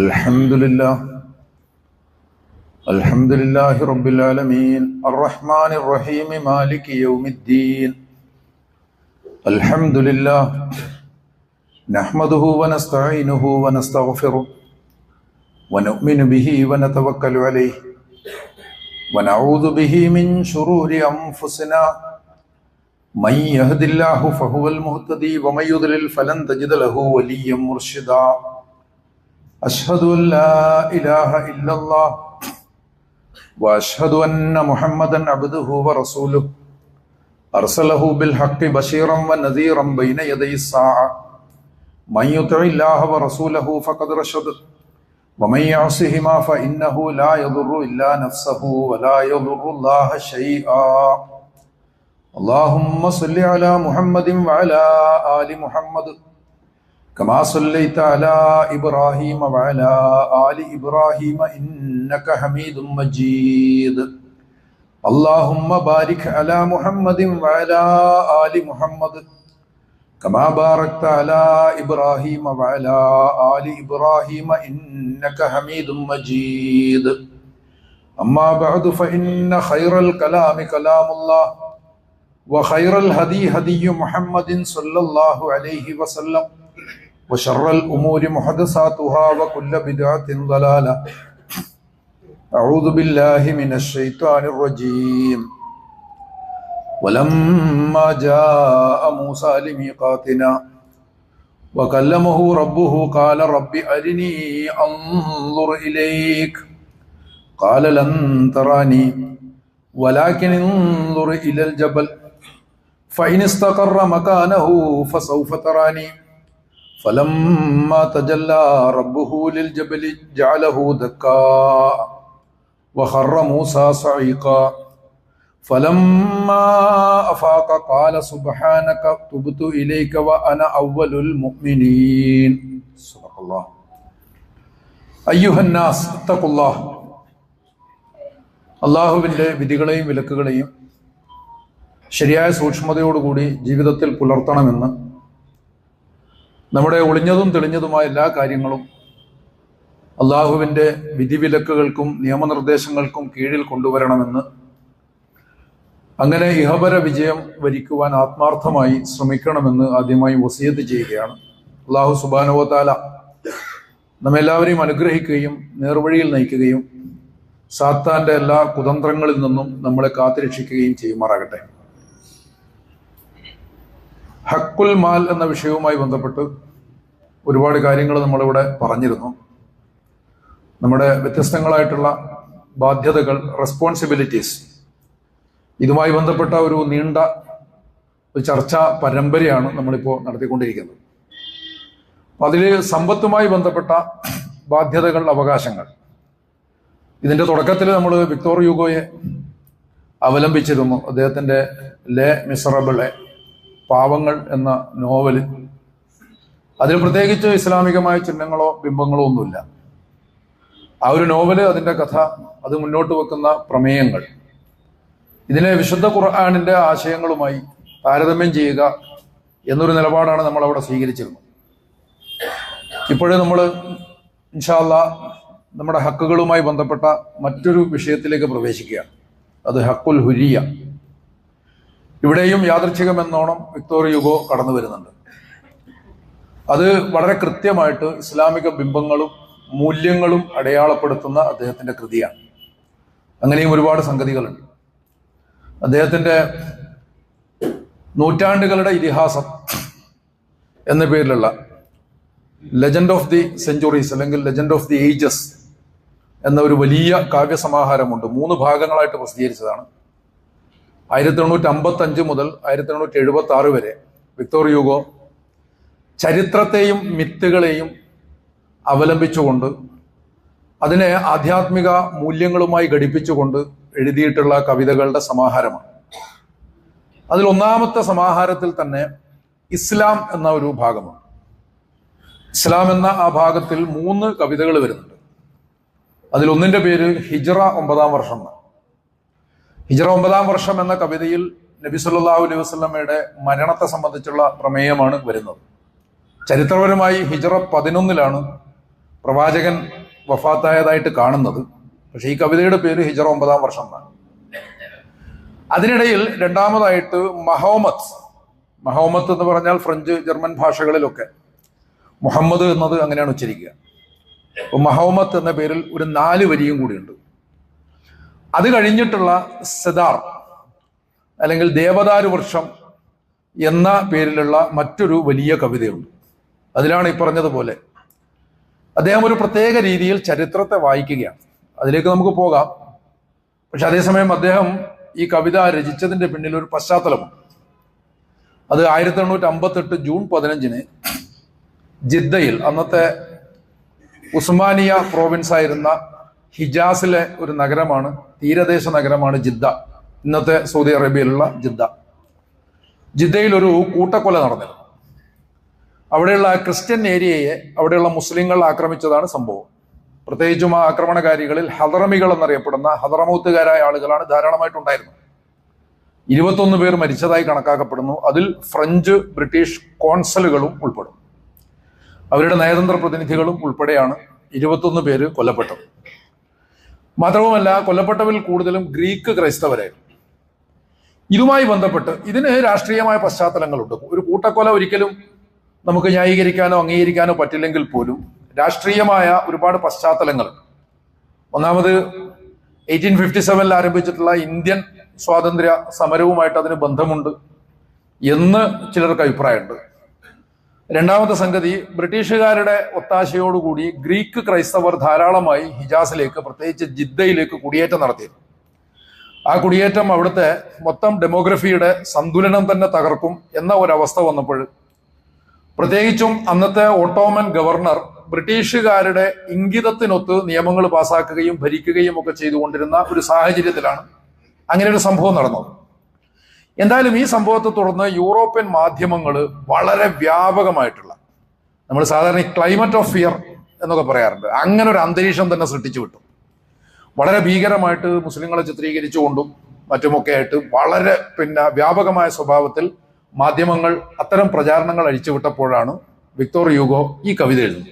الحمد لله الحمد لله رب العالمين الرحمن الرحيم مالك يوم الدين الحمد لله نحمده ونستعينه ونستغفره ونؤمن به ونتوكل عليه ونعوذ به من شرور أنفسنا من يهد الله فهو المهتدي ومن يضلل فلن تجد له وليا مرشدا أشهد أن لا إله إلا الله وأشهد أن محمدا عبده ورسوله أرسله بالحق بشيرا ونذيرا بين يدي الساعة من يطع الله ورسوله فقد رشد ومن يعصهما فإنه لا يضر إلا نفسه ولا يضر الله شيئا اللهم صل على محمد وعلى آل محمد كما صليت على إبراهيم وعلى آل إبراهيم إنك حميد مجيد اللهم بارك على محمد وعلى آل محمد كما باركت على إبراهيم وعلى آل إبراهيم إنك حميد مجيد أما بعد فإن خير الكلام كلام الله وخير الهدي هدي محمد صلى الله عليه وسلم وشر الأمور محدثاتها وكل بدعة ضلالة أعوذ بالله من الشيطان الرجيم ولما جاء موسى لميقاتنا وكلمه ربه قال رب أرني أنظر إليك قال لن تراني ولكن انظر إلى الجبل فإن استقر مكانه فسوف تراني فلما تجلى ربه للجبل جعله دكا وخر موسى صعيقا فلما أفاق قال سبحانك تبت إليك وأنا أول المؤمنين صدق الله أيها الناس اتقوا الله അള്ളാഹുവിൻ്റെ വിധികളെയും വിലക്കുകളെയും ശരിയായ സൂക്ഷ്മതയോടുകൂടി ജീവിതത്തിൽ പുലർത്തണമെന്ന് നമ്മുടെ ഒളിഞ്ഞതും തെളിഞ്ഞതുമായ എല്ലാ കാര്യങ്ങളും അള്ളാഹുവിൻ്റെ വിധിവിലക്കുകൾക്കും നിയമനിർദ്ദേശങ്ങൾക്കും കീഴിൽ കൊണ്ടുവരണമെന്ന്, അങ്ങനെ ഇഹപര വിജയം വരിക്കുവാൻ ആത്മാർത്ഥമായി ശ്രമിക്കണമെന്ന് ആദ്യമായി വസിയത്ത് ചെയ്യുകയാണ്. അള്ളാഹു സുബ്ഹാനഹു വ തആല നമ്മെല്ലാവരെയും അനുഗ്രഹിക്കുകയും നേർവഴിയിൽ നയിക്കുകയും സാത്താന്റെ എല്ലാ കുതന്ത്രങ്ങളിൽ നിന്നും നമ്മളെ കാത്തുരക്ഷിക്കുകയും ചെയ്യുമാറാകട്ടെ. ഹക്കുൽ മാൽ എന്ന വിഷയവുമായി ബന്ധപ്പെട്ട് ഒരുപാട് കാര്യങ്ങൾ നമ്മളിവിടെ പറഞ്ഞിരുന്നു. നമ്മുടെ വ്യത്യസ്തങ്ങളായിട്ടുള്ള ബാധ്യതകൾ, റെസ്പോൺസിബിലിറ്റീസ്, ഇതുമായി ബന്ധപ്പെട്ട ഒരു നീണ്ട ചർച്ചാ പരമ്പരയാണ് നമ്മളിപ്പോൾ നടത്തിക്കൊണ്ടിരിക്കുന്നത്. അതിൽ സമ്പത്തുമായി ബന്ധപ്പെട്ട ബാധ്യതകൾ, അവകാശങ്ങൾ, ഇതിൻ്റെ തുടക്കത്തിൽ നമ്മൾ വിക്ടോർ യൂഗോയെ അവലംബിച്ചിരുന്നു. അദ്ദേഹത്തിൻ്റെ ലെ മിസറബിളെ, പാവങ്ങൾ എന്ന നോവല്. അതിൽ പ്രത്യേകിച്ച് ഇസ്ലാമികമായ ചിഹ്നങ്ങളോ ബിംബങ്ങളോ ഒന്നുമില്ല. ആ ഒരു നോവല്, അതിൻ്റെ കഥ, അത് മുന്നോട്ട് വെക്കുന്ന പ്രമേയങ്ങൾ, ഇതിനെ വിശുദ്ധ ഖുർആനിൻ്റെ ആശയങ്ങളുമായി താരതമ്യം ചെയ്യുക എന്നൊരു നിലപാടാണ് നമ്മൾ അവിടെ സ്വീകരിച്ചിരുന്നത്. ഇപ്പോഴേ നമ്മൾ ഇൻഷാ അല്ലാഹ് നമ്മുടെ ഹക്കുകളുമായി ബന്ധപ്പെട്ട മറ്റൊരു വിഷയത്തിലേക്ക് പ്രവേശിക്കുകയാണ്. അത് ഹക്കുൽ ഹുരിയ. ഇവിടെയും യാദൃച്ഛികമെന്നോണം വിക്ടോർ യൂഗോ കടന്നു വരുന്നുണ്ട്. അത് വളരെ കൃത്യമായിട്ട് ഇസ്ലാമിക ബിംബങ്ങളും മൂല്യങ്ങളും അടയാളപ്പെടുത്തുന്ന അദ്ദേഹത്തിന്റെ കൃതിയാണ്. അങ്ങനെയും ഒരുപാട് സംഗതികളുണ്ട്. അദ്ദേഹത്തിന്റെ നൂറ്റാണ്ടുകളുടെ ഇതിഹാസം എന്ന പേരിലുള്ള ലെജൻഡ് ഓഫ് ദി സെഞ്ചുറീസ് അല്ലെങ്കിൽ ലെജൻഡ് ഓഫ് ദി ഏജസ് എന്ന ഒരു വലിയ കാവ്യസമാഹാരമുണ്ട്. 3 ഭാഗങ്ങളായിട്ട് പ്രസിദ്ധീകരിച്ചതാണ്. 1855 മുതൽ 1876 വരെ വിക്ടോർ യൂഗോ ചരിത്രത്തെയും മിത്തുകളെയും അവലംബിച്ചുകൊണ്ട് അതിനെ ആധ്യാത്മിക മൂല്യങ്ങളുമായി ഘടിപ്പിച്ചുകൊണ്ട് എഴുതിയിട്ടുള്ള കവിതകളുടെ സമാഹാരമാണ്. അതിൽ ഒന്നാമത്തെ സമാഹാരത്തിൽ തന്നെ ഇസ്ലാം എന്ന ഒരു ഭാഗമാണ്. ഇസ്ലാം എന്ന ആ ഭാഗത്തിൽ 3 കവിതകൾ വരുന്നുണ്ട്. അതിലൊന്നിന്റെ പേര് ഹിജ്റ 9-ാം വർഷം. ഹിജ്റ 9-ാം വർഷം എന്ന കവിതയിൽ നബി സല്ലല്ലാഹു അലൈഹി വസല്ലമയുടെ മരണത്തെ സംബന്ധിച്ചുള്ള പ്രമേയമാണ് വരുന്നത്. ചരിത്രപരമായി ഹിജ്റ 11-ലാണ് പ്രവാചകൻ വഫാത്തായതായിട്ട് കാണുന്നത്. പക്ഷേ ഈ കവിതയുടെ പേര് ഹിജറ 9-ാം വർഷം എന്നാണ്. അതിനിടയിൽ രണ്ടാമതായിട്ട് മഹോമത്ത് എന്ന് പറഞ്ഞാൽ ഫ്രഞ്ച്, ജർമ്മൻ ഭാഷകളിലൊക്കെ മുഹമ്മദ് എന്നത് അങ്ങനെയാണ് ഉച്ചരിക്കുക. അപ്പോൾ മഹോമത്ത് എന്ന പേരിൽ ഒരു 4 വരിയും കൂടിയുണ്ട്. അത് കഴിഞ്ഞിട്ടുള്ള സെദാർ അല്ലെങ്കിൽ ദേവദാരു വൃക്ഷം എന്ന പേരിലുള്ള മറ്റൊരു വലിയ കവിതയുണ്ട്. അതിലാണ് ഈ പറഞ്ഞതുപോലെ അദ്ദേഹം ഒരു പ്രത്യേക രീതിയിൽ ചരിത്രത്തെ വായിക്കുകയാണ്. അതിലേക്ക് നമുക്ക് പോകാം. പക്ഷെ അതേസമയം അദ്ദേഹം ഈ കവിത രചിച്ചതിന്റെ പിന്നിൽ ഒരു പശ്ചാത്തലമുണ്ട്. അത് 1858 ജൂൺ 15 ജിദ്ദയിൽ, അന്നത്തെ ഉസ്മാനിയ പ്രോവിൻസ് ആയിരുന്ന ഹിജാസിലെ ഒരു നഗരമാണ്, തീരദേശ നഗരമാണ് ജിദ്ദ, ഇന്നത്തെ സൗദി അറേബ്യയിലുള്ള ജിദ്ദ. ജിദ്ദയിൽ ഒരു കൂട്ടക്കൊല നടന്നിരുന്നു. അവിടെയുള്ള ക്രിസ്ത്യൻ ഏരിയയെ അവിടെയുള്ള മുസ്ലിങ്ങൾ ആക്രമിച്ചതാണ് സംഭവം. പ്രത്യേകിച്ചും ആ ആക്രമണകാരികളിൽ ഹദറമികൾ എന്നറിയപ്പെടുന്ന ഹദറമൗത്തുകാരായ ആളുകളാണ് ധാരാളമായിട്ടുണ്ടായിരുന്നത്. 21 പേർ മരിച്ചതായി കണക്കാക്കപ്പെടുന്നു. അതിൽ ഫ്രഞ്ച്, ബ്രിട്ടീഷ് കോൺസലുകളും ഉൾപ്പെടും. അവരുടെ നയതന്ത്ര പ്രതിനിധികളും ഉൾപ്പെടെയാണ് 21 പേര് കൊല്ലപ്പെട്ടത്. മാത്രവുമല്ല, കൊല്ലപ്പെട്ടവരിൽ കൂടുതലും ഗ്രീക്ക് ക്രൈസ്തവരായിരുന്നു. ഇതുമായി ബന്ധപ്പെട്ട് ഇതിന് രാഷ്ട്രീയമായ പശ്ചാത്തലങ്ങളുണ്ട്. ഒരു കൂട്ടക്കൊല ഒരിക്കലും നമുക്ക് ന്യായീകരിക്കാനോ അംഗീകരിക്കാനോ പറ്റില്ലെങ്കിൽ പോലും രാഷ്ട്രീയമായ ഒരുപാട് പശ്ചാത്തലങ്ങളുണ്ട്. ഒന്നാമത് 1857 ആരംഭിച്ചിട്ടുള്ള ഇന്ത്യൻ സ്വാതന്ത്ര്യ സമരവുമായിട്ട് അതിന് ബന്ധമുണ്ട് എന്ന് ചിലർക്ക് അഭിപ്രായമുണ്ട്. രണ്ടാമത്തെ സംഗതി, ബ്രിട്ടീഷുകാരുടെ ഒത്താശയോടുകൂടി ഗ്രീക്ക് ക്രൈസ്തവർ ധാരാളമായി ഹിജാസിലേക്ക്, പ്രത്യേകിച്ച് ജിദ്ദയിലേക്ക് കുടിയേറ്റം നടത്തിയിരുന്നു. ആ കുടിയേറ്റം അവിടുത്തെ മൊത്തം ഡെമോഗ്രഫിയുടെ സന്തുലനം തന്നെ തകർക്കും എന്ന ഒരവസ്ഥ വന്നപ്പോൾ, പ്രത്യേകിച്ചും അന്നത്തെ ഓട്ടോമൻ ഗവർണർ ബ്രിട്ടീഷുകാരുടെ ഇംഗിതത്തിനൊത്ത് നിയമങ്ങൾ പാസാക്കുകയും ഭരിക്കുകയും ഒക്കെ ചെയ്തുകൊണ്ടിരുന്ന ഒരു സാഹചര്യത്തിലാണ് അങ്ങനെ ഒരു സംഭവം നടന്നത്. എന്തായാലും ഈ സംഭവത്തെ തുടർന്ന് യൂറോപ്യൻ മാധ്യമങ്ങൾ വളരെ വ്യാപകമായിട്ടുള്ള, നമ്മൾ സാധാരണ ക്ലൈമറ്റ് ഓഫ് ഫിയർ എന്നൊക്കെ പറയാറുണ്ട്, അങ്ങനെ ഒരു അന്തരീക്ഷം തന്നെ സൃഷ്ടിച്ചു വിട്ടു. വളരെ ഭീകരമായിട്ട് മുസ്ലിങ്ങളെ ചിത്രീകരിച്ചുകൊണ്ടും മറ്റുമൊക്കെ ആയിട്ട് വളരെ വ്യാപകമായ സ്വഭാവത്തിൽ മാധ്യമങ്ങൾ അത്തരം പ്രചാരണങ്ങൾ അഴിച്ചുവിട്ടപ്പോഴാണ് വിക്ടോർ ഹ്യൂഗോ ഈ കവിത എഴുതുന്നത്.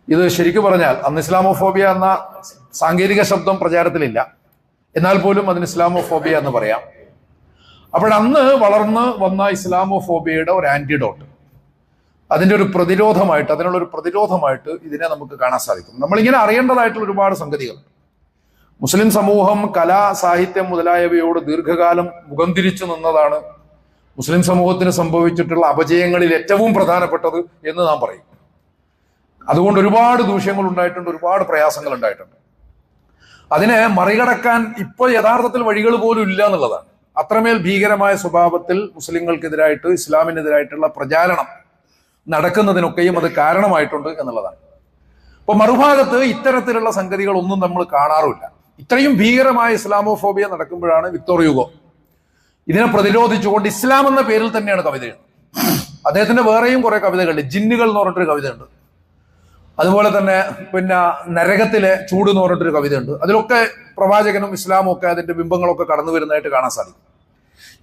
ഇത് ശരിക്കു പറഞ്ഞാൽ അന്ന് ഇസ്ലാമോഫോബിയ എന്ന സാങ്കേതിക ശബ്ദം പ്രചാരത്തിലില്ല, എന്നാൽ പോലും അതിന് ഇസ്ലാമോഫോബിയ എന്ന് പറയാം. അപ്പോഴന്ന് വളർന്ന് വന്ന ഇസ്ലാമോഫോബിയയുടെ ഒരു ആന്റിഡോട്ട്, അതിൻ്റെ ഒരു പ്രതിരോധമായിട്ട്, അതിനുള്ള ഒരു പ്രതിരോധമായിട്ട് ഇതിനെ നമുക്ക് കാണാൻ സാധിക്കും. നമ്മളിങ്ങനെ അറിയേണ്ടതായിട്ടുള്ള ഒരുപാട് സംഗതികൾ. മുസ്ലിം സമൂഹം കല, സാഹിത്യം മുതലായവയോട് ദീർഘകാലം മുഖം തിരിച്ചു നിന്നതാണ് മുസ്ലിം സമൂഹത്തിന് സംഭവിച്ചിട്ടുള്ള അപജയങ്ങളിൽ ഏറ്റവും പ്രധാനപ്പെട്ടത് എന്ന് നാം പറയും. അതുകൊണ്ട് ഒരുപാട് ദൂഷ്യങ്ങൾ ഉണ്ടായിട്ടുണ്ട്, ഒരുപാട് പ്രയാസങ്ങൾ ഉണ്ടായിട്ടുണ്ട്. അതിനെ മറികടക്കാൻ ഇപ്പോൾ യഥാർത്ഥത്തിൽ വഴികൾ പോലും ഇല്ല എന്നുള്ളതാണ്. അത്രമേൽ ഭീകരമായ സ്വഭാവത്തിൽ മുസ്ലിങ്ങൾക്കെതിരായിട്ട്, ഇസ്ലാമിനെതിരായിട്ടുള്ള പ്രചാരണം നടക്കുന്നതിനൊക്കെയും അത് കാരണമായിട്ടുണ്ട് എന്നുള്ളതാണ്. അപ്പൊ മറുഭാഗത്ത് ഇത്തരത്തിലുള്ള സംഗതികളൊന്നും നമ്മൾ കാണാറില്ല. ഇത്രയും ഭീകരമായ ഇസ്ലാമോഫോബിയ നടക്കുമ്പോഴാണ് വിക്ടോർ ഹ്യൂഗോ ഇതിനെ പ്രതിരോധിച്ചുകൊണ്ട് ഇസ്ലാം എന്ന പേരിൽ തന്നെയാണ് കവിത എഴുതുന്നത്. അദ്ദേഹത്തിന്റെ വേറെയും കുറെ കവിതകളുണ്ട്. ജിന്നുകൾ എന്ന് പറഞ്ഞിട്ടൊരു കവിതയുണ്ട്. അതുപോലെ തന്നെ നരകത്തിലെ ചൂട് എന്ന് പറഞ്ഞിട്ടൊരു കവിതയുണ്ട്. അതിലൊക്കെ പ്രവാചകനും ഇസ്ലാമും ഒക്കെ അതിന്റെ ബിംബങ്ങളൊക്കെ കടന്നു വരുന്നതായിട്ട് കാണാൻ സാധിക്കും.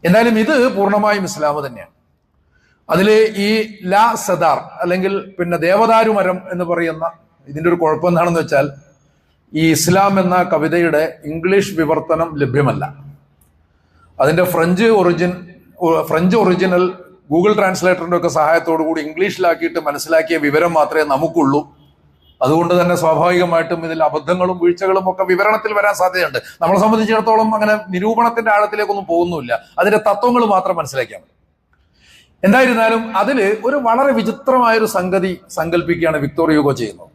എന്തായാലും ഇത് പൂർണ്ണമായും ഇസ്ലാം തന്നെയാണ്. അതിൽ ഈ ലാ സദാർ അല്ലെങ്കിൽ ദേവദാരു മരം എന്ന് പറയുന്ന ഇതിന്റെ ഒരു കുഴപ്പം എന്താണെന്ന് വെച്ചാൽ, ഈ ഇസ്ലാം എന്ന കവിതയുടെ ഇംഗ്ലീഷ് വിവർത്തനം ലഭ്യമല്ല. അതിന്റെ ഫ്രഞ്ച് ഒറിജിനൽ ഗൂഗിൾ ട്രാൻസ്ലേറ്ററിന്റെ ഒക്കെ സഹായത്തോടു കൂടി ഇംഗ്ലീഷിലാക്കിയിട്ട് മനസ്സിലാക്കിയ വിവരം മാത്രമേ നമുക്കുള്ളൂ. അതുകൊണ്ട് തന്നെ സ്വാഭാവികമായിട്ടും ഇതിൽ അബദ്ധങ്ങളും വീഴ്ചകളും ഒക്കെ വിവരണത്തിൽ വരാൻ സാധ്യതയുണ്ട്. നമ്മളെ സംബന്ധിച്ചിടത്തോളം അങ്ങനെ നിരൂപണത്തിന്റെ ആഴത്തിലേക്കൊന്നും പോകുന്നില്ല, അതിന്റെ തത്വങ്ങൾ മാത്രം മനസ്സിലാക്കിയാൽ മതി. എന്തായിരുന്നാലും അതിൽ ഒരു വളരെ വിചിത്രമായൊരു സംഗതി സങ്കല്പിക്കുകയാണ് വിക്ടോർ ഹ്യൂഗോ ചെയ്യുന്നത്.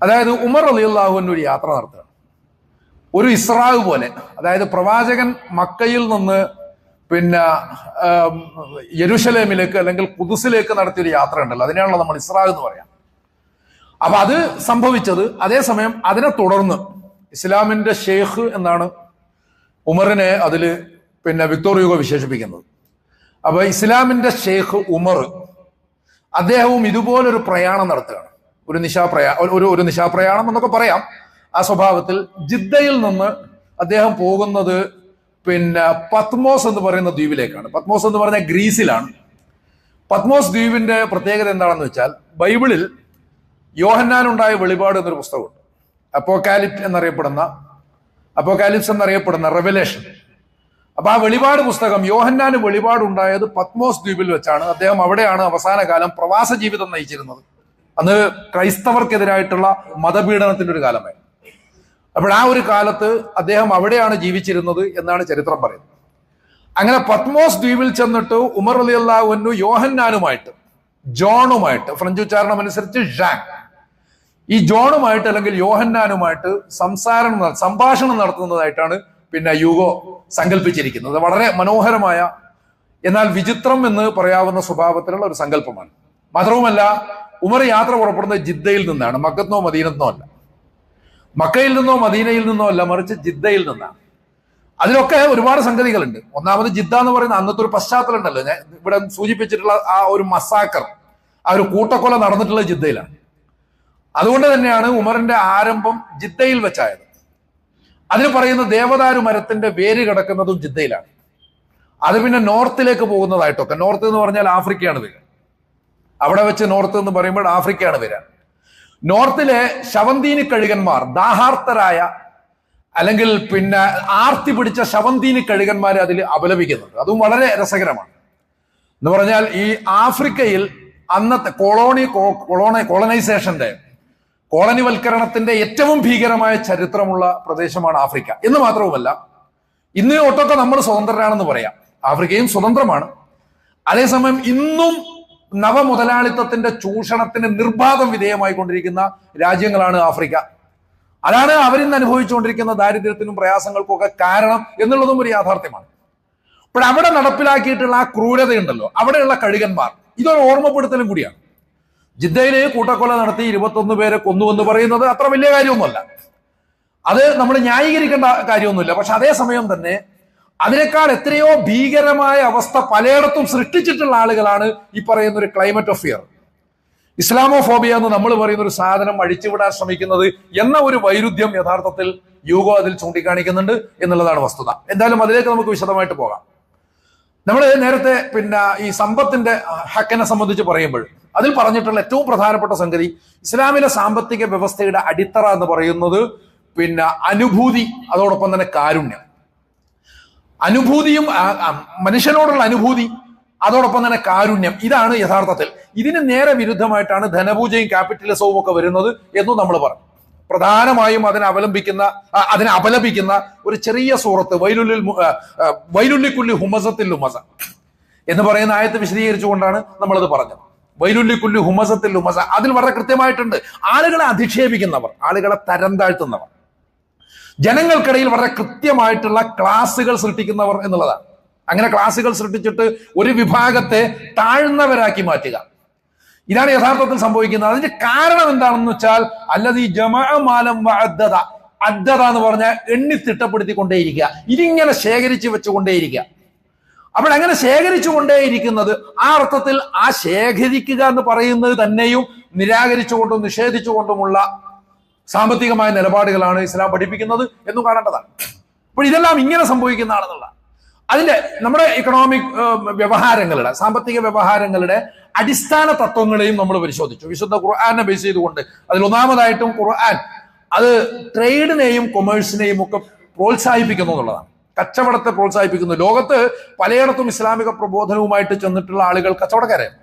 അതായത് ഉമർ റളിയല്ലാഹു അൻഹു ഒരു യാത്ര നടത്തുകയാണ്, ഒരു ഇസ്രാവ് പോലെ. അതായത് പ്രവാചകൻ മക്കയിൽ നിന്ന് യെരുശലേമിലേക്ക് അല്ലെങ്കിൽ ഖുദ്സിലേക്ക് നടത്തിയൊരു യാത്ര ഉണ്ടല്ലോ, അതിനെയാണല്ലോ നമ്മൾ ഇസ്രാ എന്ന് പറയാം. അപ്പൊ അത് സംഭവിച്ചത്, അതേസമയം അതിനെ തുടർന്ന് ഇസ്ലാമിന്റെ ഷെയ്ഖ് എന്നാണ് ഉമറിനെ അതില് വിക്ടോർ ഹ്യൂഗോ വിശേഷിപ്പിക്കുന്നത്. അപ്പൊ ഇസ്ലാമിന്റെ ഷെയ്ഖ് ഉമർ, അദ്ദേഹവും ഇതുപോലൊരു പ്രയാണം നടത്തുകയാണ്. ഒരു നിശാപ്രയാണം എന്നൊക്കെ പറയാം. ആ സ്വഭാവത്തിൽ ജിദ്ദയിൽ നിന്ന് അദ്ദേഹം പോകുന്നത് പത്മോസ് എന്ന് പറയുന്ന ദ്വീപിലേക്കാണ്. പത്മോസ് എന്ന് പറഞ്ഞാൽ ഗ്രീസിലാണ്. പത്മോസ് ദ്വീപിന്റെ പ്രത്യേകത എന്താണെന്ന് വെച്ചാൽ, ബൈബിളിൽ യോഹന്നാനുണ്ടായ വെളിപാട് എന്നൊരു പുസ്തകമുണ്ട്. അപ്പോക്കാലിപ്സ് എന്നറിയപ്പെടുന്ന റെവലേഷൻ. അപ്പൊ ആ വെളിപാട് പുസ്തകം, യോഹന്നാന് വെളിപാടുണ്ടായത് പത്മോസ് ദ്വീപിൽ വെച്ചാണ്. അദ്ദേഹം അവിടെയാണ് അവസാന കാലം പ്രവാസ ജീവിതം നയിച്ചിരുന്നത്. അന്ന് ക്രൈസ്തവർക്കെതിരായിട്ടുള്ള മതപീഡനത്തിന്റെ ഒരു കാലമായി. അപ്പോൾ ആ ഒരു കാലത്ത് അദ്ദേഹം അവിടെയാണ് ജീവിച്ചിരുന്നത് എന്നാണ് ചരിത്രം പറയുന്നത്. അങ്ങനെ പത്മോസ് ദ്വീപിൽ ചെന്നിട്ട് ഉമർ റളിയല്ലാഹു അൻഹു യോഹന്നാനുമായിട്ട്, ജോണുമായിട്ട്, ഫ്രഞ്ച് ഉച്ചാരണം അനുസരിച്ച് ഴാൻ, ഈ ജോണുമായിട്ട് അല്ലെങ്കിൽ യോഹന്നാനുമായിട്ട് സംഭാഷണം നടത്തുന്നതായിട്ടാണ് പിന്നെ യൂഗോ സങ്കല്പിച്ചിരിക്കുന്നത്. വളരെ മനോഹരമായ എന്നാൽ വിചിത്രം എന്ന് പറയാവുന്ന സ്വഭാവത്തിലുള്ള ഒരു സങ്കല്പമാണ്. മാത്രവുമല്ല, ഉമർ യാത്ര പുറപ്പെടുന്നത് ജിദ്ദയിൽ നിന്നാണ്, മക്കത്തുനിന്നോ മദീനത്തിനോ അല്ല. മക്കയിൽ നിന്നോ മദീനയിൽ നിന്നോ അല്ല, മറിച്ച് ജിദ്ദയിൽ നിന്നാണ്. അതിലൊക്കെ ഒരുപാട് സംഗതികളുണ്ട്. ഒന്നാമത് ജിദ്ദ എന്ന് പറയുന്ന അന്നത്തെ ഒരു പശ്ചാത്തലം ഉണ്ടല്ലോ, ഞാൻ ഇവിടെ സൂചിപ്പിച്ചിട്ടുള്ള ആ ഒരു മസാക്കർ, ആ ഒരു കൂട്ടക്കൊല നടന്നിട്ടുള്ള ജിദ്ദയിലാണ്. അതുകൊണ്ട് തന്നെയാണ് ഉമറിന്റെ ആരംഭം ജിദ്ദയിൽ വെച്ചായത്. അതിന് പറയുന്ന ദേവദാരു മരത്തിന്റെ വേര് കിടക്കുന്നതും ജിദ്ദയിലാണ്. അത് പിന്നെ നോർത്തിലേക്ക് പോകുന്നതായിട്ടൊക്കെ, നോർത്ത് എന്ന് പറഞ്ഞാൽ ആഫ്രിക്കയാണ് വരിക. അവിടെ വെച്ച് നോർത്ത് എന്ന് പറയുമ്പോൾ ആഫ്രിക്കയാണ് വരിക. നോർത്തിലെ ശവന്തീനി കഴുകന്മാർ, ദാഹാർത്തരായ അല്ലെങ്കിൽ പിന്നെ ആർത്തി പിടിച്ച ശവന്തീനി കഴുകന്മാരെ അതിൽ അപലപിക്കുന്നുണ്ട്. അതും വളരെ രസകരമാണ്. എന്ന് പറഞ്ഞാൽ ഈ ആഫ്രിക്കയിൽ അന്നത്തെ കോളനൈസേഷന്റെ, കോളനിവൽക്കരണത്തിന്റെ ഏറ്റവും ഭീകരമായ ചരിത്രമുള്ള പ്രദേശമാണ് ആഫ്രിക്ക. എന്ന് മാത്രവുമല്ല, ഇന്ന് ഒട്ടൊക്കെ നമ്മൾ സ്വതന്ത്രരാണെന്ന് പറയാം. ആഫ്രിക്കയും സ്വതന്ത്രമാണ്. അതേസമയം ഇന്നും നവമുതലാളിത്തത്തിന്റെ ചൂഷണത്തിന് നിർബാധം വിധേയമായിക്കൊണ്ടിരിക്കുന്ന രാജ്യങ്ങളാണ് ആഫ്രിക്ക. അതാണ് അവരിന്ന് അനുഭവിച്ചുകൊണ്ടിരിക്കുന്ന ദാരിദ്ര്യത്തിനും പ്രയാസങ്ങൾക്കും ഒക്കെ കാരണം എന്നുള്ളതും ഒരു യാഥാർത്ഥ്യമാണ്. അപ്പോൾ അവിടെ നടപ്പിലാക്കിയിട്ടുള്ള ആ ക്രൂരതയുണ്ടല്ലോ, അവിടെയുള്ള കഴുകന്മാർ, ഇതൊരു ഓർമ്മപ്പെടുത്തലും കൂടിയാണ്. ജിദ്ദയിലെ കൂട്ടക്കൊല നടത്തി 21 പേരെ കൊന്നു എന്ന് പറയുന്നത് അത്ര വലിയ കാര്യമൊന്നുമല്ല. അത് നമ്മൾ ന്യായീകരിക്കേണ്ട കാര്യമൊന്നുമില്ല. പക്ഷെ അതേസമയം തന്നെ അതിനേക്കാൾ എത്രയോ ഭീകരമായ അവസ്ഥ പലയിടത്തും സൃഷ്ടിച്ചിട്ടുള്ള ആളുകളാണ് ഈ പറയുന്ന ഒരു ക്ലൈമറ്റ് ഓഫ് ഫിയർ, ഇസ്ലാമോഫോബിയ എന്ന് നമ്മൾ പറയുന്ന ഒരു സാധനം അഴിച്ചുവിടാൻ ശ്രമിക്കുന്നത് എന്ന ഒരു വൈരുദ്ധ്യം യഥാർത്ഥത്തിൽ യൂഗോ അതിൽ ചൂണ്ടിക്കാണിക്കുന്നുണ്ട് എന്നുള്ളതാണ് വസ്തുത. എന്തായാലും അതിലേക്ക് നമുക്ക് വിശദമായിട്ട് പോകാം. നമ്മൾ നേരത്തെ പിന്നെ ഈ സമ്പത്തിന്റെ ഹക്കിനെ സംബന്ധിച്ച് പറയുമ്പോൾ അതിൽ പറഞ്ഞിട്ടുള്ള ഏറ്റവും പ്രധാനപ്പെട്ട സംഗതി, ഇസ്ലാമിലെ സാമ്പത്തിക വ്യവസ്ഥയുടെ അടിത്തറ എന്ന് പറയുന്നത് പിന്നെ അനുഭൂതി, അതോടൊപ്പം തന്നെ കാരുണ്യം. അനുഭൂതിയും മനുഷ്യനോടുള്ള അനുഭൂതി, അതോടൊപ്പം തന്നെ കാരുണ്യം, ഇതാണ് യഥാർത്ഥത്തിൽ. ഇതിന് നേരെ വിരുദ്ധമായിട്ടാണ് ധനപൂജയും ക്യാപിറ്റലിസവും ഒക്കെ വരുന്നത് എന്നും നമ്മൾ പറഞ്ഞു. പ്രധാനമായും അതിനെ അപലപിക്കുന്ന ഒരു ചെറിയ സൂറത്ത് വൈലുല്ലിക്കുല്ലി ഹുമസത്തിൽ ലുമസ എന്ന് പറയുന്ന ആയത്ത് വിശദീകരിച്ചുകൊണ്ടാണ് നമ്മളത് പറഞ്ഞത്. വൈലുല്ലിക്കുല്ലി ഹുമസത്തിൽ ലുമസ, അതിൽ വളരെ കൃത്യമായിട്ടുണ്ട് ആളുകളെ അധിക്ഷേപിക്കുന്നവർ, ആളുകളെ തരം താഴ്ത്തുന്നവർ, ജനങ്ങൾക്കിടയിൽ വളരെ കൃത്യമായിട്ടുള്ള ക്ലാസുകൾ സൃഷ്ടിക്കുന്നവർ എന്നുള്ളതാണ്. അങ്ങനെ ക്ലാസുകൾ സൃഷ്ടിച്ചിട്ട് ഒരു വിഭാഗത്തെ താഴ്ന്നവരാക്കി മാറ്റുക, ഇതാണ് യഥാർത്ഥത്തിൽ സംഭവിക്കുന്നത്. അതിന്റെ കാരണം എന്താണെന്ന് വെച്ചാൽ അല്ലത് ഈ ജമാഅമാലം അദ്ദദ എന്ന് പറഞ്ഞാൽ എണ്ണി തിട്ടപ്പെടുത്തിക്കൊണ്ടേയിരിക്കുക, ഇതിങ്ങനെ ശേഖരിച്ചു വെച്ചുകൊണ്ടേയിരിക്കുക. അപ്പോൾ അങ്ങനെ ശേഖരിച്ചു കൊണ്ടേയിരിക്കുന്നത് ആ അർത്ഥത്തിൽ ആ ശേഖരിക്കുക എന്ന് പറയുന്നത് തന്നെയും നിരാകരിച്ചുകൊണ്ടും നിഷേധിച്ചുകൊണ്ടുമുള്ള സാമ്പത്തികമായ നിലപാടുകളാണ് ഇസ്ലാം പഠിപ്പിക്കുന്നത് എന്നും കാണേണ്ടതാണ്. അപ്പോൾ ഇതെല്ലാം ഇങ്ങനെ സംഭവിക്കുന്നതാണെന്നുള്ള അതിന്റെ നമ്മുടെ ഇക്കണോമിക് വ്യവഹാരങ്ങളുടെ, സാമ്പത്തിക വ്യവഹാരങ്ങളുടെ അടിസ്ഥാന തത്വങ്ങളെയും നമ്മൾ പരിശോധിച്ചു. വിശുദ്ധ ഖുർആനെ ബേസ് ചെയ്തുകൊണ്ട് അതിൽ ഒന്നാമതായിട്ടും ഖുർആൻ അത് ട്രേഡിനെയും കൊമേഴ്സിനെയും ഒക്കെ പ്രോത്സാഹിപ്പിക്കുന്നു എന്നുള്ളതാണ്. കച്ചവടത്തെ പ്രോത്സാഹിപ്പിക്കുന്നു. ലോകത്ത് പലയിടത്തും ഇസ്ലാമിക പ്രബോധനവുമായിട്ട് ചെന്നിട്ടുള്ള ആളുകൾ കച്ചവടക്കാരാണ്.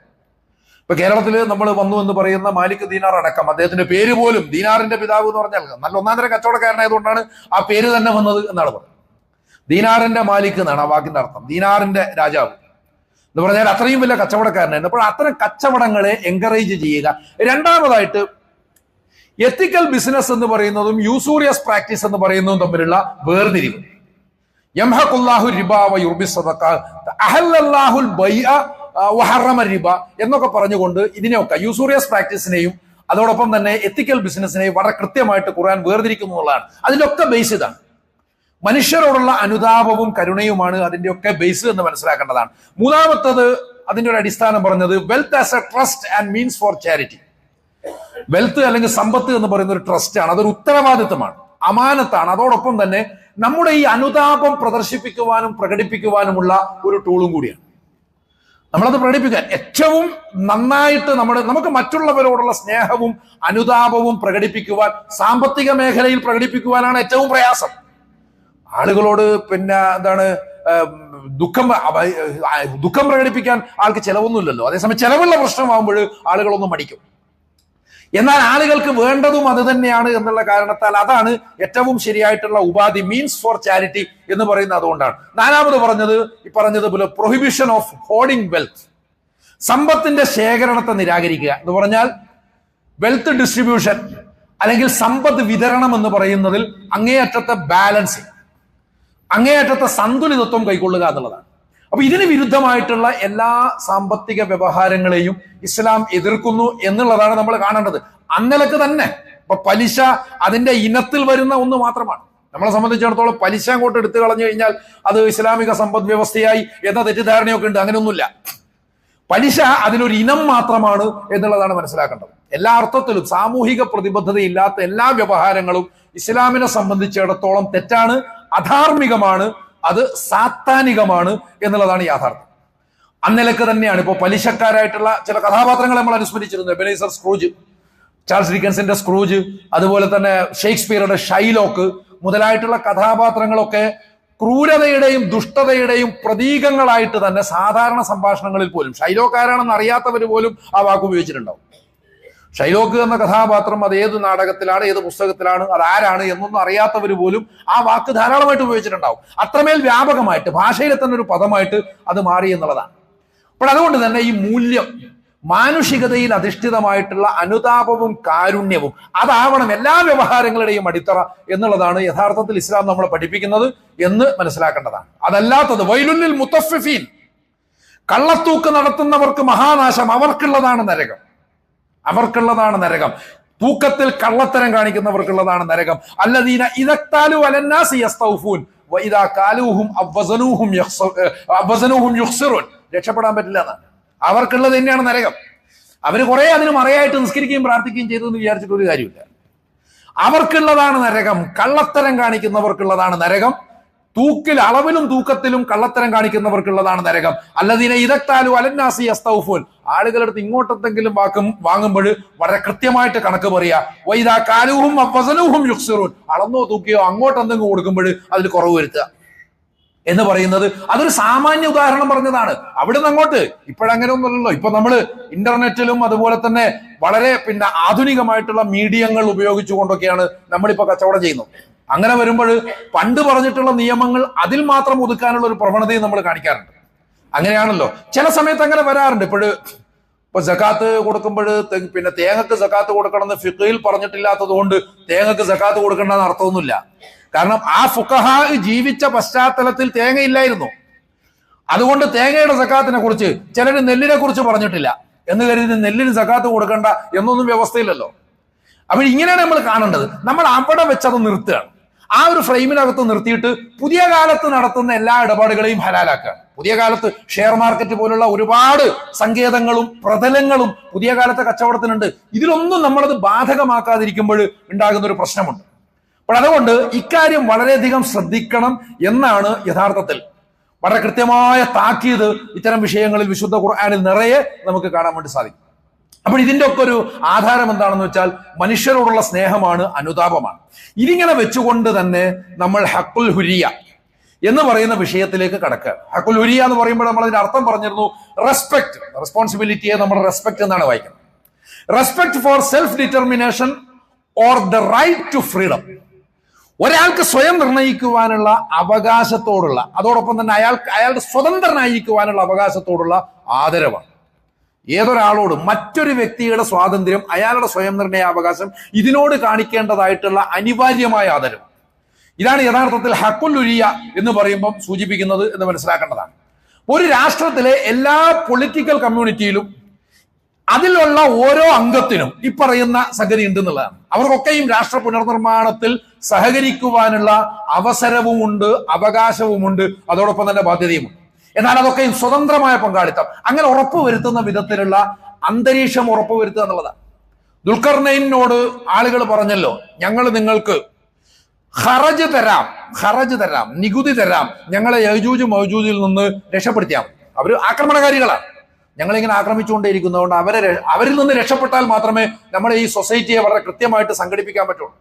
ഇപ്പൊ കേരളത്തിൽ നമ്മൾ വന്നു എന്ന് പറയുന്ന മാലിക് ദീനാർ അടക്കം, അദ്ദേഹത്തിന്റെ പേര് പോലും ദീനാറിന്റെ പിതാവ് എന്ന് പറഞ്ഞാൽ നല്ല ഒന്നാന്തര കച്ചവടക്കാരനായതുകൊണ്ടാണ് ആ പേര് തന്നെ വന്നത് എന്നാണ് പറയുന്നത്. ദീനാറിന്റെ മാലിക് എന്നാണ് ആ വാക്കിന്റെ അർത്ഥം, ദീനാറിന്റെ രാജാവ് എന്ന് പറഞ്ഞാൽ അത്രയും വലിയ കച്ചവടക്കാരനായിരുന്നു. അപ്പോൾ അത്തരം കച്ചവടങ്ങളെ എൻകറേജ് ചെയ്യുക. രണ്ടാമതായിട്ട് എത്തിക്കൽ ബിസിനസ് എന്ന് പറയുന്നതും യൂസൂറിയസ് പ്രാക്ടീസ് എന്ന് പറയുന്നതും തമ്മിലുള്ള വേർതിരിവ്. യംഹഖുല്ലാഹു റിബ വ യുർബി സദഖ അഹല്ലല്ലാഹുൽ ബൈഅ വഹറമ റിബ എന്നൊക്കെ പറഞ്ഞുകൊണ്ട് ഇതിനെയൊക്കെ യൂസൂറിയസ് പ്രാക്ടീസിനെയും അതോടൊപ്പം തന്നെ എത്തിക്കൽ ബിസിനസിനെയും വളരെ കൃത്യമായിട്ട് ഖുർആൻ വേർതിരിക്കുന്നു എന്നുള്ളതാണ്. അതിലൊക്കെ ബേസ് ഇതാണ്. മനുഷ്യരോടുള്ള അനുതാപവും കരുണയുമാണ് അതിന്റെയൊക്കെ ബേസ് എന്ന് മനസ്സിലാക്കേണ്ടതാണ്. മൂന്നാമത്തത് അതിന്റെ ഒരു അടിസ്ഥാനം പറഞ്ഞത് wealth as A trust and means four charity. Wealth അല്ലെങ്കിൽ സമ്പത്ത് എന്ന് പറയുന്ന ഒരു ട്രസ്റ്റ് ആണ്, അതൊരു ഉത്തരവാദിത്തമാണ്, അമാനത്താണ്. അതോടൊപ്പം തന്നെ നമ്മുടെ ഈ അനുതാപം പ്രദർശിപ്പിക്കുവാനും പ്രകടിപ്പിക്കുവാനുമുള്ള ഒരു ടൂളും കൂടിയാണ്. നമ്മളത് പ്രകടിപ്പിക്കാൻ ഏറ്റവും നന്നായിട്ട് നമുക്ക് മറ്റുള്ളവരോടുള്ള സ്നേഹവും അനുതാപവും പ്രകടിപ്പിക്കുവാൻ സാമ്പത്തിക മേഖലയിൽ പ്രകടിപ്പിക്കുവാനാണ് ഏറ്റവും പ്രയാസം. ആളുകളോട് എന്താണ് ദുഃഖം പ്രകടിപ്പിക്കാൻ ആൾക്ക് ചെലവൊന്നുമില്ലല്ലോ. അതേസമയം ചെലവുള്ള പ്രശ്നമാകുമ്പോൾ ആളുകളൊന്നും മടിക്കും. എന്നാൽ ആളുകൾക്ക് വേണ്ടതും അത് തന്നെയാണ് എന്നുള്ള കാരണത്താൽ അതാണ് ഏറ്റവും ശരിയായിട്ടുള്ള ഉപാധി. മീൻസ് ഫോർ ചാരിറ്റി എന്ന് പറയുന്നത് അതുകൊണ്ടാണ്. നാലാമത് പറഞ്ഞതുപോലെ പ്രൊഹിബിഷൻ ഓഫ് ഹോർഡിംഗ് വെൽത്ത്, സമ്പത്തിന്റെ ശേഖരണത്തെ നിരാകരിക്കുക എന്ന് പറഞ്ഞാൽ വെൽത്ത് ഡിസ്ട്രിബ്യൂഷൻ അല്ലെങ്കിൽ സമ്പദ് വിതരണം എന്ന് പറയുന്നതിൽ അങ്ങേയറ്റത്തെ ബാലൻസിങ്, അങ്ങേയറ്റത്തെ സന്തുലിതത്വം കൈക്കൊള്ളുക എന്നുള്ളതാണ്. അപ്പൊ ഇതിന് വിരുദ്ധമായിട്ടുള്ള എല്ലാ സാമ്പത്തിക വ്യവഹാരങ്ങളെയും ഇസ്ലാം എതിർക്കുന്നു എന്നുള്ളതാണ് നമ്മൾ കാണേണ്ടത്. അന്നലക്ക് തന്നെ ഇപ്പൊ പലിശ അതിന്റെ ഇനത്തിൽ വരുന്ന ഒന്ന് മാത്രമാണ്. നമ്മളെ സംബന്ധിച്ചിടത്തോളം പലിശ അങ്ങോട്ട് എടുത്തു കളഞ്ഞു കഴിഞ്ഞാൽ അത് ഇസ്ലാമിക സമ്പദ് വ്യവസ്ഥയായി എന്ന തെറ്റിദ്ധാരണയൊക്കെ ഉണ്ട്. അങ്ങനെയൊന്നുമില്ല. പലിശ അതിലൊരു ഇനം മാത്രമാണ് എന്നുള്ളതാണ് മനസ്സിലാക്കേണ്ടത്. എല്ലാ അർത്ഥത്തിലും സാമൂഹിക പ്രതിബദ്ധതയില്ലാത്ത എല്ലാ വ്യവഹാരങ്ങളും ഇസ്ലാമിനെ സംബന്ധിച്ചിടത്തോളം തെറ്റാണ്, അധാർമികമാണ്, അത് സാത്താനികമാണ് എന്നുള്ളതാണ് യാഥാർത്ഥ്യം. അന്നിലക്ക് തന്നെയാണ് ഇപ്പോ പലിശക്കാരായിട്ടുള്ള ചില കഥാപാത്രങ്ങളെ നമ്മൾ അനുസ്മരിച്ചിരുന്നത്. എബനേസർ സ്ക്രൂജ്, ചാൾസ് ഡിക്കൻസിന്റെ സ്ക്രൂജ്, അതുപോലെ തന്നെ ഷേക്സ്പിയറുടെ ഷൈലോക്ക് മുതലായിട്ടുള്ള കഥാപാത്രങ്ങളൊക്കെ ക്രൂരതയുടെയും ദുഷ്ടതയുടെയും പ്രതീകങ്ങളായിട്ട് തന്നെ സാധാരണ സംഭാഷണങ്ങളിൽ പോലും, ഷൈലോക്ക് ആരാണെന്ന് അറിയാത്തവർ പോലും ആ വാക്ക് ഉപയോഗിച്ചിട്ടുണ്ടാവും. ഷൈലോക്ക് എന്ന കഥാപാത്രം അത് ഏത് നാടകത്തിലാണ്, ഏത് പുസ്തകത്തിലാണ്, അത് ആരാണ് എന്നൊന്നും അറിയാത്തവർ പോലും ആ വാക്ക് ധാരാളമായിട്ട് ഉപയോഗിച്ചിട്ടുണ്ടാവും. അത്രമേൽ വ്യാപകമായിട്ട് ഭാഷയിലെ തന്നെ ഒരു പദമായിട്ട് അത് മാറി എന്നുള്ളതാണ്. അപ്പോൾ അതുകൊണ്ട് തന്നെ ഈ മൂല്യം, മാനുഷികതയിൽ അധിഷ്ഠിതമായിട്ടുള്ള അനുതാപവും കാരുണ്യവും അതാവണം എല്ലാ വ്യവഹാരങ്ങളുടെയും അടിത്തറ എന്നുള്ളതാണ് യഥാർത്ഥത്തിൽ ഇസ്ലാം നമ്മളെ പഠിപ്പിക്കുന്നത് എന്ന് മനസ്സിലാക്കേണ്ടതാണ്. അതല്ലാത്തത് വൈലുല്ലിൽ മുത്തഫിഫീൻ, കള്ളത്തൂക്ക് നടത്തുന്നവർക്ക് മഹാനാശം, അവർക്കുള്ളതാണ് നരകം, അവർക്കുള്ളതാണ് നരകം. തൂക്കത്തിൽ കള്ളത്തരം കാണിക്കുന്നവർക്കുള്ളതാണ് നരകം. അല്ലദീന ഇദക്താലു അലന്നാസി യസ്തൗഫൂൻ വഇദാ കാലൂഹും അവസനൂഹും യുഖ്സിറൂൻ. രക്ഷപ്പെടാൻ പറ്റില്ല എന്നാണ്. അവർക്കുള്ളത് തന്നെയാണ് നരകം. അവര് കുറെ അതിന് മറയായിട്ട് നിസ്കരിക്കുകയും പ്രാർത്ഥിക്കുകയും ചെയ്തു എന്ന് വിചാരിച്ചിട്ട് ഒരു കാര്യമില്ല. അവർക്കുള്ളതാണ് നരകം. കള്ളത്തരം കാണിക്കുന്നവർക്കുള്ളതാണ് നരകം. തൂക്കിൽ, അളവിലും തൂക്കത്തിലും കള്ളത്തരം കാണിക്കുന്നവർക്കുള്ളതാണ് നരകം. അല്ലദീന ഇദക്താലു അലന്നാസി യസ്തൗഫൂൻ, ആളുകളടുത്ത് ഇങ്ങോട്ടെന്തെങ്കിലും വാങ്ങുമ്പോൾ വളരെ കൃത്യമായിട്ട് കണക്ക് പറയുക. വൈദാ കാലൂഹും വസനൂഹും യുഖ്സിറൂൻ, അളന്നോ തൂക്കിയോ അങ്ങോട്ടെന്തെങ്കിലും കൊടുക്കുമ്പോൾ അതിൽ കുറവ് വരുത്തുക എന്ന് പറയുന്നത് അതൊരു സാമാന്യ ഉദാഹരണം പറഞ്ഞതാണ്. അവിടെ നിന്ന് അങ്ങോട്ട് ഇപ്പോഴങ്ങനെ ഒന്നുമല്ലല്ലോ. ഇപ്പൊ നമ്മൾ ഇന്റർനെറ്റിലും അതുപോലെ തന്നെ വളരെ ആധുനികമായിട്ടുള്ള മീഡിയങ്ങൾ ഉപയോഗിച്ചുകൊണ്ടൊക്കെയാണ് നമ്മളിപ്പോ കച്ചവടം ചെയ്യുന്നത്. അങ്ങനെ വരുമ്പോൾ പണ്ട് പറഞ്ഞിട്ടുള്ള നിയമങ്ങൾ അതിൽ മാത്രം ഒതുക്കാനുള്ള ഒരു പ്രവണതയും നമ്മൾ കാണിക്കാറുണ്ട്. അങ്ങനെയാണല്ലോ ചില സമയത്ത് അങ്ങനെ വരാറുണ്ട്. ഇപ്പൊ സക്കാത്ത് കൊടുക്കുമ്പോൾ തേങ്ങക്ക് സക്കാത്ത് കൊടുക്കണമെന്ന് ഫിഖ്ഹിൽ പറഞ്ഞിട്ടില്ലാത്തത് കൊണ്ട് തേങ്ങക്ക് സക്കാത്ത് കൊടുക്കേണ്ടെന്ന് അർത്ഥമൊന്നുമില്ല. കാരണം ആ ഫുഖഹാ ജീവിച്ച പശ്ചാത്തലത്തിൽ തേങ്ങയില്ലായിരുന്നു. അതുകൊണ്ട് തേങ്ങയുടെ സക്കാത്തിനെ കുറിച്ച് ചിലർ നെല്ലിനെ കുറിച്ച് പറഞ്ഞിട്ടില്ല എന്ന് കരുതി നെല്ലിന് സക്കാത്ത് കൊടുക്കണ്ട എന്നൊന്നും വ്യവസ്ഥയില്ലല്ലോ. അപ്പോൾ ഇങ്ങനെയാണ് നമ്മൾ കാണേണ്ടത്. നമ്മൾ അവിടെ വെച്ചത് നിർത്തുകയാണ്. ആ ഒരു ഫ്രെയിമിനകത്ത് നിർത്തിയിട്ട് പുതിയ കാലത്ത് നടത്തുന്ന എല്ലാ ഇടപാടുകളെയും ഹലാലാക്കുക. പുതിയ കാലത്ത് ഷെയർ മാർക്കറ്റ് പോലുള്ള ഒരുപാട് സങ്കേതങ്ങളും പ്രതലങ്ങളും പുതിയ കാലത്തെ കച്ചവടത്തിനുണ്ട്. ഇതിലൊന്നും നമ്മളത് ബാധകമാക്കാതിരിക്കുമ്പോൾ ഉണ്ടാകുന്ന ഒരു പ്രശ്നമുണ്ട്. അപ്പോൾ അതുകൊണ്ട് ഇക്കാര്യം വളരെയധികം ശ്രദ്ധിക്കണം എന്നാണ് യഥാർത്ഥത്തിൽ വളരെ കൃത്യമായ താക്കീത് ഇത്തരം വിഷയങ്ങളിൽ വിശുദ്ധ ഖുർആനിൽ നിറയെ നമുക്ക് കാണാൻ വേണ്ടി സാധിക്കും. അപ്പോൾ ഇതിന്റെ ഒക്കെ ഒരു ആധാരം എന്താണെന്ന് വെച്ചാൽ മനുഷ്യരോടുള്ള സ്നേഹമാണ്, അനുതാപമാണ്. ഇതിങ്ങനെ വെച്ചുകൊണ്ട് തന്നെ നമ്മൾ ഹഖുൽ ഹുരിയ എന്ന് പറയുന്ന വിഷയത്തിലേക്ക് കടക്കുക. ഹഖുൽ ഹുരിയ എന്ന് പറയുമ്പോൾ നമ്മൾ അതിന്റെ അർത്ഥം പറഞ്ഞിരുന്നു. റെസ്പെക്ട്, റെസ്പോൺസിബിലിറ്റിയെ നമ്മൾ റെസ്പെക്ട് എന്നാണ് വായിക്കുന്നത്. Respect for self determination or the right to freedom. ഒരാൾക്ക് സ്വയം നിർണയിക്കുവാനുള്ള അവകാശത്തോടുള്ള, അതോടൊപ്പം തന്നെ അയാളുടെ സ്വതന്ത്രനായിരിക്കുവാനുള്ള അവകാശത്തോടുള്ള ആദരവാണ്. ഏതൊരാളോടും മറ്റൊരു വ്യക്തിയുടെ സ്വാതന്ത്ര്യം, അയാളുടെ സ്വയം നിർണയാവകാശം, ഇതിനോട് കാണിക്കേണ്ടതായിട്ടുള്ള അനിവാര്യമായ ആദരവ്. ഇതാണ് യഥാർത്ഥത്തിൽ ഹഖുൽ ഹുരിയ എന്ന് പറയുമ്പം സൂചിപ്പിക്കുന്നത് എന്ന് മനസ്സിലാക്കേണ്ടതാണ്. ഒരു രാഷ്ട്രത്തിലെ എല്ലാ പൊളിറ്റിക്കൽ കമ്മ്യൂണിറ്റിയിലും അതിലുള്ള ഓരോ അംഗത്തിനും ഈ പറയുന്ന സംഗതി ഉണ്ട് എന്നുള്ളതാണ്. അവർക്കൊക്കെയും രാഷ്ട്ര പുനർനിർമ്മാണത്തിൽ സഹകരിക്കുവാനുള്ള അവസരവുമുണ്ട്, അവകാശവുമുണ്ട്, അതോടൊപ്പം തന്നെ ബാധ്യതയുമുണ്ട്. എന്നാൽ അതൊക്കെയും സ്വതന്ത്രമായ പങ്കാളിത്തം, അങ്ങനെ ഉറപ്പുവരുത്തുന്ന വിധത്തിലുള്ള അന്തരീക്ഷം ഉറപ്പുവരുത്തുക എന്നുള്ളതാണ്. ദുൽഖർനൈനോട് ആളുകൾ പറഞ്ഞല്ലോ, ഞങ്ങൾ നിങ്ങൾക്ക് ഖറജ് തരാം, നികുതി തരാം, ഞങ്ങളെ യജൂജ് മൗജൂജിൽ നിന്ന് രക്ഷപ്പെടുത്തിയാൽ മതി. അവര് ആക്രമണകാരികളാണ്. ഞങ്ങളിങ്ങനെ ആക്രമിച്ചുകൊണ്ടേയിരിക്കുന്നതുകൊണ്ട് അവരിൽ നിന്ന് രക്ഷപ്പെട്ടാൽ മാത്രമേ നമ്മുടെ ഈ സൊസൈറ്റിയെ വളരെ കൃത്യമായിട്ട് സംഘടിപ്പിക്കാൻ പറ്റുള്ളൂ.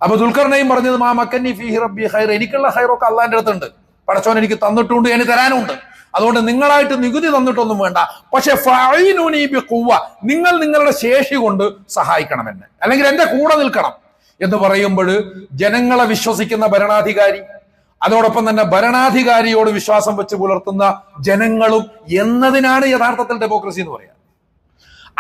അപ്പൊ ദുൽഖർനൈൻ പറഞ്ഞത് മാ മക്കന്നി ഫീഹി റബ്ബി ഖൈർ, എനിക്കുള്ള ഖൈറൊക്കെ അള്ളാന്റെ അടുത്തുണ്ട്, പടച്ചോൻ എനിക്ക് തന്നിട്ടുണ്ട്, എനിക്ക് തരാനുണ്ട്. അതുകൊണ്ട് നിങ്ങളായിട്ട് നികുതി തന്നിട്ടൊന്നും വേണ്ട, പക്ഷെ ഫഅഇനൂനി ബിഖുവ്വ, നിങ്ങൾ നിങ്ങളുടെ ശേഷി കൊണ്ട് സഹായിക്കണം എന്നെ, അല്ലെങ്കിൽ എന്റെ കൂടെ നിൽക്കണം എന്ന് പറയുമ്പോൾ ജനങ്ങളെ വിശ്വസിക്കുന്ന ഭരണാധികാരി, അതോടൊപ്പം തന്നെ ഭരണാധികാരിയോട് വിശ്വാസം വെച്ച് പുലർത്തുന്ന ജനങ്ങളും എന്നതിനാണ് യഥാർത്ഥത്തിൽ ഡെമോക്രസി എന്ന് പറയുക.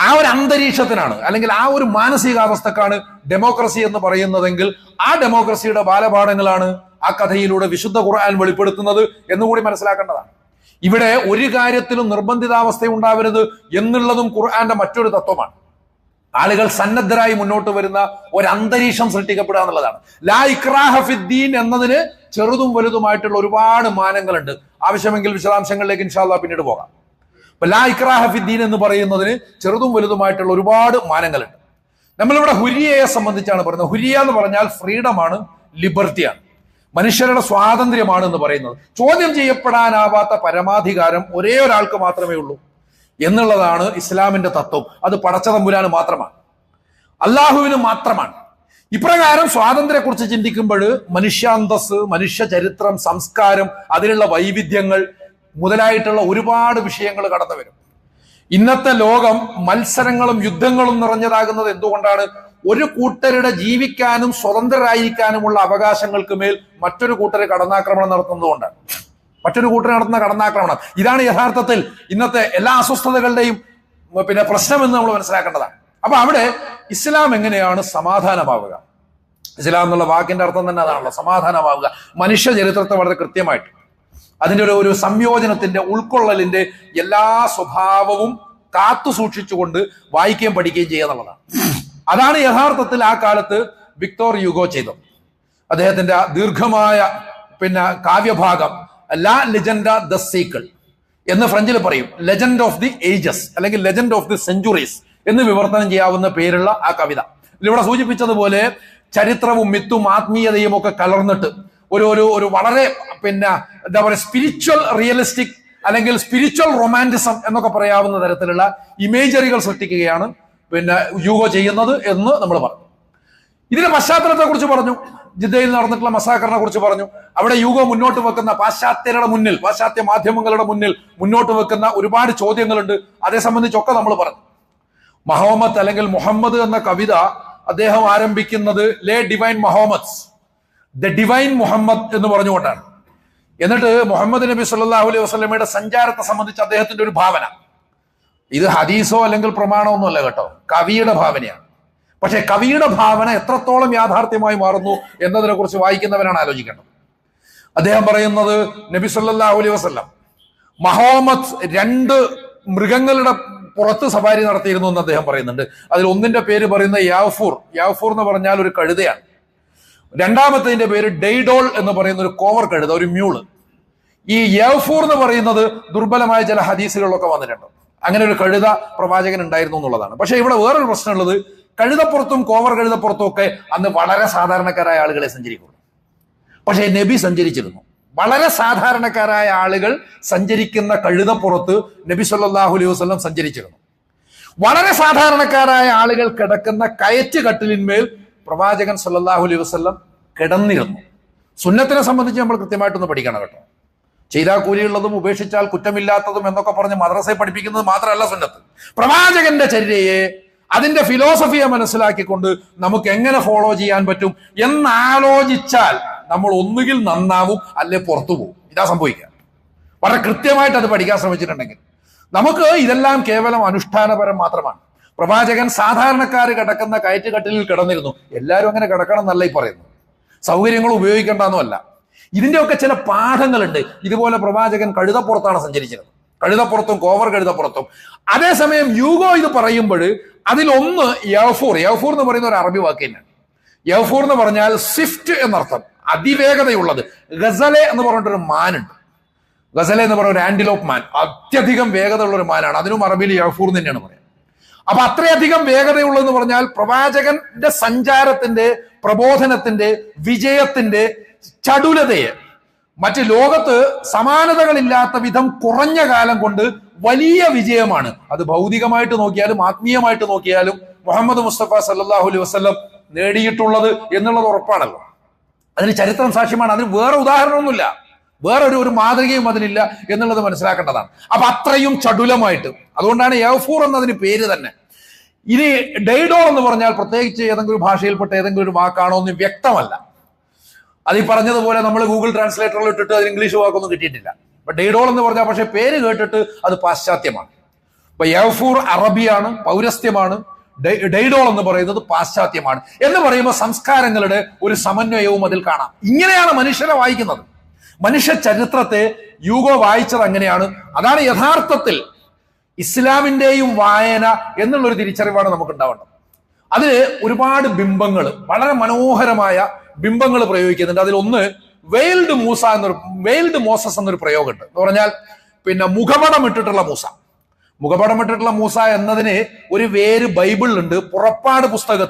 ആ ഒരു അന്തരീക്ഷത്തിനാണ്, അല്ലെങ്കിൽ ആ ഒരു മാനസികാവസ്ഥക്കാണ് ഡെമോക്രസി എന്ന് പറയുന്നതെങ്കിൽ ആ ഡെമോക്രസിയുടെ ബാലപാഠങ്ങളാണ് ആ കഥയിലൂടെ വിശുദ്ധ ഖുർആൻ വെളിപ്പെടുത്തുന്നത് എന്നുകൂടി മനസ്സിലാക്കേണ്ടതാണ്. ഇവിടെ ഒരു കാര്യത്തിലും നിർബന്ധിതാവസ്ഥ ഉണ്ടാവരുത് എന്നുള്ളതും ഖുർആന്റെ മറ്റൊരു തത്വമാണ്. ആളുകൾ സന്നദ്ധരായി മുന്നോട്ട് വരുന്ന ഒരു അന്തരീക്ഷം സൃഷ്ടിക്കപ്പെടുക എന്നുള്ളതാണ്. ലാ ഇക്റാഹ ഫിദ്ദീൻ എന്നതിന് ചെറുതും വലുതുമായിട്ടുള്ള ഒരുപാട് മാനങ്ങളുണ്ട്. ആവശ്യമെങ്കിൽ വിശദാംശങ്ങളിലേക്ക് ഇൻഷാ അല്ലാഹ് പിന്നീട് പോകാം. അപ്പൊ ലാ ഇക്റാഹ ഫിദ്ദീൻ എന്ന് പറയുന്നതിന് ചെറുതും വലുതുമായിട്ടുള്ള ഒരുപാട് മാനങ്ങളുണ്ട്. നമ്മളിവിടെ ഹുരിയയെ സംബന്ധിച്ചാണ് പറയുന്നത്. ഹുരിയ എന്ന് പറഞ്ഞാൽ ഫ്രീഡമാണ്, ലിബർട്ടിയാണ്, മനുഷ്യരുടെ സ്വാതന്ത്ര്യമാണ് എന്ന് പറയുന്നത്. ചോദ്യം ചെയ്യപ്പെടാനാവാത്ത പരമാധികാരം ഒരേ ഒരാൾക്ക് മാത്രമേ ഉള്ളൂ എന്നുള്ളതാണ് ഇസ്ലാമിന്റെ തത്വം. അത് പടച്ച തമ്പുരാന് മാത്രമാണ്, അള്ളാഹുവിന് മാത്രമാണ്. ഇപ്രകാരം സ്വാതന്ത്ര്യത്തെക്കുറിച്ച് ചിന്തിക്കുമ്പോൾ മനുഷ്യാന്തസ്, മനുഷ്യ ചരിത്രം, സംസ്കാരം, അതിലുള്ള വൈവിധ്യങ്ങൾ മുതലായിട്ടുള്ള ഒരുപാട് വിഷയങ്ങൾ കടന്നു വരും. ഇന്നത്തെ ലോകം മത്സരങ്ങളും യുദ്ധങ്ങളും നിറഞ്ഞതാകുന്നത് എന്തുകൊണ്ടാണ്? ഒരു കൂട്ടരുടെ ജീവിക്കാനും സ്വതന്ത്രരായിരിക്കാനുമുള്ള അവകാശങ്ങൾക്ക് മേൽ മറ്റൊരു കൂട്ടർ കടന്നാക്രമണം നടത്തുന്നതുകൊണ്ടാണ്. മറ്റൊരു കൂട്ടർ നടത്തുന്ന കടന്നാക്രമണം ഇതാണ് യഥാർത്ഥത്തിൽ ഇന്നത്തെ എല്ലാ അസ്വസ്ഥതകളുടെയും പ്രശ്നം എന്ന് നമ്മൾ മനസ്സിലാക്കേണ്ടതാണ്. അപ്പൊ അവിടെ ഇസ്ലാം എങ്ങനെയാണ് സമാധാനമാവുക? ഇസ്ലാം എന്നുള്ള വാക്കിന്റെ അർത്ഥം തന്നെ അതാണല്ലോ, സമാധാനമാവുക. മനുഷ്യ ചരിത്രത്തെ വളരെ കൃത്യമായിട്ട് അതിന്റെ ഒരു സംയോജനത്തിന്റെ, ഉൾക്കൊള്ളലിന്റെ എല്ലാ സ്വഭാവവും കാത്തു സൂക്ഷിച്ചുകൊണ്ട് വായിക്കുകയും പഠിക്കുകയും ചെയ്യുക എന്നുള്ളതാണ്. അതാണ് യഥാർത്ഥത്തിൽ ആ കാലത്ത് വിക്ടോർ യുഗോ ചെയ്തത്. അദ്ദേഹത്തിന്റെ ദീർഘമായ കാവ്യഭാഗം ലാ ലെജൻഡ ദ സീക്കിൾ എന്ന് ഫ്രഞ്ചിൽ പറയും. ലെജൻഡ് ഓഫ് ദി ഏജസ് അല്ലെങ്കിൽ ലെജൻഡ് ഓഫ് ദി സെഞ്ചുറീസ് എന്ന് വിവർത്തനം ചെയ്യാവുന്ന പേരുള്ള ആ കവിത ഇവിടെ സൂചിപ്പിച്ചതുപോലെ ചരിത്രവും മിത്തും ആത്മീയതയും ഒക്കെ കലർന്നിട്ട് ഒരു വളരെ എന്താ പറയുക സ്പിരിച്വൽ റിയലിസ്റ്റിക് അല്ലെങ്കിൽ സ്പിരിച്വൽ റൊമാൻറ്റിസം എന്നൊക്കെ പറയാവുന്ന തരത്തിലുള്ള ഇമേജറികൾ സൃഷ്ടിക്കുകയാണ് യൂഗോ ചെയ്യുന്നത് എന്ന് നമ്മൾ പറഞ്ഞു. ഇതിന്റെ പശ്ചാത്തലത്തെ കുറിച്ച് പറഞ്ഞു, ജിദ്ദയിൽ നടന്നിട്ടുള്ള മസാക്കറിനെ കുറിച്ച് പറഞ്ഞു. അവിടെ യൂഗോ മുന്നോട്ട് വെക്കുന്ന പാശ്ചാത്യരുടെ മുന്നിൽ, പാശ്ചാത്യ മാധ്യമങ്ങളുടെ മുന്നിൽ മുന്നോട്ട് വെക്കുന്ന ഒരുപാട് ചോദ്യങ്ങളുണ്ട്. അതേ സംബന്ധിച്ചൊക്കെ നമ്മൾ പറഞ്ഞു. മഹോമത്ത് അല്ലെങ്കിൽ മുഹമ്മദ് എന്ന കവിത അദ്ദേഹം ആരംഭിക്കുന്നത് ലേ ഡിവൈൻ മഹോമദ്സ്, ദ ഡിവൈൻ മുഹമ്മദ് എന്ന് പറഞ്ഞുകൊണ്ടാണ്. എന്നിട്ട് മുഹമ്മദ് നബി സല്ലല്ലാഹു അലൈഹി വസല്ലമയുടെ സഞ്ചാരത്തെ സംബന്ധിച്ച് അദ്ദേഹത്തിന്റെ ഒരു ഭാവന, ഇത് ഹദീസോ അല്ലെങ്കിൽ പ്രമാണമൊന്നും അല്ല കേട്ടോ, കവിയുടെ ഭാവനയാണ്. പക്ഷെ കവിയുടെ ഭാവന എത്രത്തോളം യാഥാർത്ഥ്യമായി മാറുന്നു എന്നതിനെ കുറിച്ച് വായിക്കുന്നവരാണ് ആലോചിക്കേണ്ടത്. അദ്ദേഹം പറയുന്നത് നബി സല്ലല്ലാഹു അലൈഹി വസല്ലം മഹോമത്ത് 2 മൃഗങ്ങളുടെ പുറത്ത് സവാരി നടത്തിയിരുന്നു എന്ന് അദ്ദേഹം പറയുന്നുണ്ട്. അതിൽ ഒന്നിന്റെ പേര് പറയുന്നത് യാഫൂർ. യാഫൂർ എന്ന് പറഞ്ഞാൽ ഒരു കഴുതയാണ്. രണ്ടാമത്തതിന്റെ പേര് ഡെയ്ഡോൾ എന്ന് പറയുന്ന ഒരു കോവർ കഴുത, ഒരു മ്യൂള്. ഈ യാഫൂർ എന്ന് പറയുന്നത് ദുർബലമായ ചില ഹദീസുകളിലൊക്കെ വന്നിട്ടുണ്ട്. അങ്ങനെ ഒരു കഴുത പ്രവാചകൻ ഉണ്ടായിരുന്നു എന്നുള്ളതാണ്. പക്ഷെ ഇവിടെ വേറൊരു പ്രശ്നമുള്ളത്, കഴുതപ്പുറത്തും കോവർ കഴുതപ്പുറത്തും ഒക്കെ അന്ന് വളരെ സാധാരണക്കാരായ ആളുകളെ സഞ്ചരിക്കുള്ളൂ. പക്ഷേ നബി സഞ്ചരിച്ചിരുന്നു. വളരെ സാധാരണക്കാരായ ആളുകൾ സഞ്ചരിക്കുന്ന കഴുതപ്പുറത്ത് നബി സല്ലല്ലാഹു അലൈഹി വസല്ലം സഞ്ചരിച്ചിരുന്നു. വളരെ സാധാരണക്കാരായ ആളുകൾ കിടക്കുന്ന കയറ്റ് കട്ടിലിന്മേൽ പ്രവാചകൻ സല്ലല്ലാഹു അലൈഹി വസല്ലം കിടന്നിരുന്നു. സുന്നത്തിനെ സംബന്ധിച്ച് നമ്മൾ കൃത്യമായിട്ടൊന്ന് പഠിക്കണം കേട്ടോ. ചെയ്താൽ കൂലിയുള്ളതും ഉപേക്ഷിച്ചാൽ കുറ്റമില്ലാത്തതും എന്നൊക്കെ പറഞ്ഞ് മദ്രസയെ പഠിപ്പിക്കുന്നത് മാത്രമല്ല സുന്നത്ത്. പ്രവാചകന്റെ ചര്യയെ, അതിന്റെ ഫിലോസഫിയെ മനസ്സിലാക്കിക്കൊണ്ട് നമുക്ക് എങ്ങനെ ഫോളോ ചെയ്യാൻ പറ്റും എന്നാലോചിച്ചാൽ നമ്മൾ ഒന്നുകിൽ നന്നാവും അല്ലെ പുറത്തു പോകും. ഇതാ സംഭവിക്കുക. വളരെ കൃത്യമായിട്ട് അത് പഠിക്കാൻ ശ്രമിച്ചിട്ടുണ്ടെങ്കിൽ നമുക്ക് ഇതെല്ലാം കേവലം അനുഷ്ഠാനപരം മാത്രമാണ്. പ്രവാചകൻ സാധാരണക്കാർ കിടക്കുന്ന കയറ്റുകട്ടിലിൽ കിടന്നിരുന്നു. എല്ലാവരും അങ്ങനെ കിടക്കണം എന്നല്ല ഈ പറയുന്നു, സൗകര്യങ്ങൾ ഉപയോഗിക്കേണ്ടെന്നുമല്ല. ഇതിന്റെയൊക്കെ ചില പാഠങ്ങളുണ്ട്. ഇതുപോലെ പ്രവാചകൻ കഴുതപ്പുറത്താണ് സഞ്ചരിച്ചിരുന്നത്, കഴുതപ്പുറത്തും കോവർ കഴുതപ്പുറത്തും. അതേസമയം യൂഗോ ഇത് പറയുമ്പോൾ അതിലൊന്ന് യൗഫൂർ. യൗഫൂർ എന്ന് പറയുന്ന ഒരു അറബി വാക്ക് തന്നെയാണ്. യൗഫൂർ എന്ന് പറഞ്ഞാൽ സ്വിഫ്റ്റ് എന്നർത്ഥം, അതിവേഗതയുള്ളത്. ഗസലെ എന്ന് പറഞ്ഞിട്ടൊരു മാനുണ്ട്. ഗസലെ എന്ന് പറയുന്ന ഒരു ആന്റിലോപ്പ് മാൻ, അത്യധികം വേഗതയുള്ള ഒരു മാനാണ്. അതിനും അറബിയിൽ യൗഫൂർ തന്നെയാണ് പറയുന്നത്. അപ്പൊ അത്രയധികം വേഗതയുള്ളതെന്ന് പറഞ്ഞാൽ പ്രവാചകന്റെ സഞ്ചാരത്തിന്റെ, പ്രബോധനത്തിന്റെ, വിജയത്തിന്റെ ചടുലതയെ മറ്റ് ലോകത്ത് സമാനതകളില്ലാത്ത വിധം കുറഞ്ഞ കാലം കൊണ്ട് വലിയ വിജയമാണ്. അത് ഭൗതികമായിട്ട് നോക്കിയാലും ആത്മീയമായിട്ട് നോക്കിയാലും മുഹമ്മദ് മുസ്തഫ സല്ലല്ലാഹു അലൈഹി വസല്ലം നേടിയിട്ടുള്ളത് എന്നുള്ളത് ഉറപ്പാണല്ലോ. അതിന് ചരിത്രം സാക്ഷ്യമാണ്. അതിന് വേറെ ഉദാഹരണമൊന്നുമില്ല, വേറെ ഒരു മാതൃകയും അതിനില്ല എന്നുള്ളത് മനസ്സിലാക്കേണ്ടതാണ്. അപ്പൊ അത്രയും ചടുലമായിട്ട്, അതുകൊണ്ടാണ് യഗ്ഫൂർ എന്നതിന് പേര് തന്നെ. ഇനി ഡെയ്ഡോൾ എന്ന് പറഞ്ഞാൽ പ്രത്യേകിച്ച് ഏതെങ്കിലും ഭാഷയിൽപ്പെട്ട ഏതെങ്കിലും ഒരു വാക്കാണോ എന്ന് വ്യക്തമല്ല. അത് ഈ പറഞ്ഞതുപോലെ നമ്മൾ ഗൂഗിൾ ട്രാൻസ്ലേറ്ററിൽ ഇട്ടിട്ട് അതിന് ഇംഗ്ലീഷ് വാക്കൊന്നും കിട്ടിയിട്ടില്ല. അപ്പൊ ഡെയ്ഡോൾ എന്ന് പറഞ്ഞാൽ പക്ഷെ പേര് കേട്ടിട്ട് അത് പാശ്ചാത്യമാണ്. അപ്പൊ യഗ്ഫൂർ അറബിയാണ്, പൗരസ്ത്യമാണ്. ഡെയ്ഡോൾ എന്ന് പറയുന്നത് പാശ്ചാത്യമാണ്. എന്ന് പറയുമ്പോൾ സംസ്കാരങ്ങളുടെ ഒരു സമന്വയവും അതിൽ കാണാം. ഇങ്ങനെയാണ് മനുഷ്യരെ വായിക്കുന്നത്. മനുഷ്യ ചരിത്രത്തെ യൂഗോ വായിച്ചത് അങ്ങനെയാണ്. അതാണ് യഥാർത്ഥത്തിൽ ഇസ്ലാമിന്റെയും വായന എന്നുള്ളൊരു തിരിച്ചറിവാണ് നമുക്ക് ഉണ്ടാവേണ്ടത്. അതില് ഒരുപാട് ബിംബങ്ങൾ, വളരെ മനോഹരമായ ബിംബങ്ങൾ പ്രയോഗിക്കുന്നുണ്ട്. അതിലൊന്ന് വെയിൽഡ് മോസസ് എന്നൊരു പ്രയോഗമുണ്ട്. എന്ന് പറഞ്ഞാൽ മുഖപടം ഇട്ടിട്ടുള്ള മൂസ. മുഖപടം ഇട്ടിട്ടുള്ള മൂസ എന്നതിന് ഒരു വേര് ബൈബിളിലുണ്ട്. പുറപ്പാട് പുസ്തകം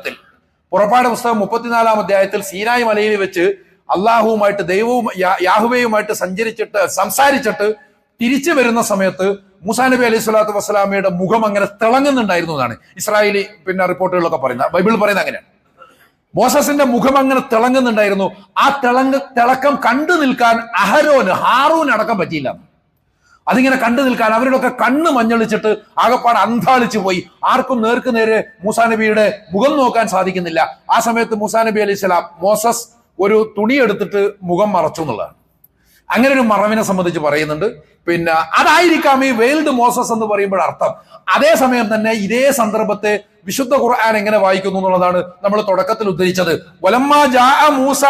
34-ാം അധ്യായത്തിൽ സീനായി മലയിൽ വെച്ച് അള്ളാഹുവുമായിട്ട് യാഹുവയുമായിട്ട് സംസാരിച്ചിട്ട് തിരിച്ചു വരുന്ന സമയത്ത് മൂസാ നബി അലൈഹി സ്വലാത്തു വസ്സലാമയുടെ മുഖം അങ്ങനെ തിളങ്ങുന്നുണ്ടായിരുന്നു എന്നാണ് ഇസ്രായേലി റിപ്പോർട്ടുകളിലൊക്കെ പറയുന്നത്. ബൈബിൾ പറയുന്നത് അങ്ങനെയാണ്. മോസസിന്റെ മുഖം അങ്ങനെ തിളങ്ങുന്നുണ്ടായിരുന്നു. ആ തിളക്കം കണ്ടു നിൽക്കാൻ ഹാറൂന് അടക്കം പറ്റിയില്ല. അതിങ്ങനെ കണ്ടു നിൽക്കാൻ അവരുടെയൊക്കെ കണ്ണ് മഞ്ഞളിച്ചിട്ട് ആകപ്പാട് അന്താളിച്ചു പോയി. ആർക്കും നേർക്ക് നേരെ മൂസാ നബിയുടെ മുഖം നോക്കാൻ സാധിക്കുന്നില്ല. ആ സമയത്ത് മൂസാ നബി അലൈഹി സ്വലാം മോസസ് ഒരു തുണി എടുത്തിട്ട് മുഖം മറച്ചു എന്നുള്ളതാണ്. അങ്ങനെ ഒരു മറവിനെ സംബന്ധിച്ച് പറയുന്നുണ്ട്. അതായിരിക്കാം ഈ വെയിൽഡ് മോസസ് എന്ന് പറയുമ്പോൾ അർത്ഥം. അതേസമയം തന്നെ ഇതേ സന്ദർഭത്തെ വിശുദ്ധ ഖുർആൻ എങ്ങനെ വായിക്കുന്നു എന്നുള്ളതാണ് നമ്മൾ തുടക്കത്തിൽ ഉദ്ധരിച്ചത്. വലമ്മാ ജാഅ മൂസ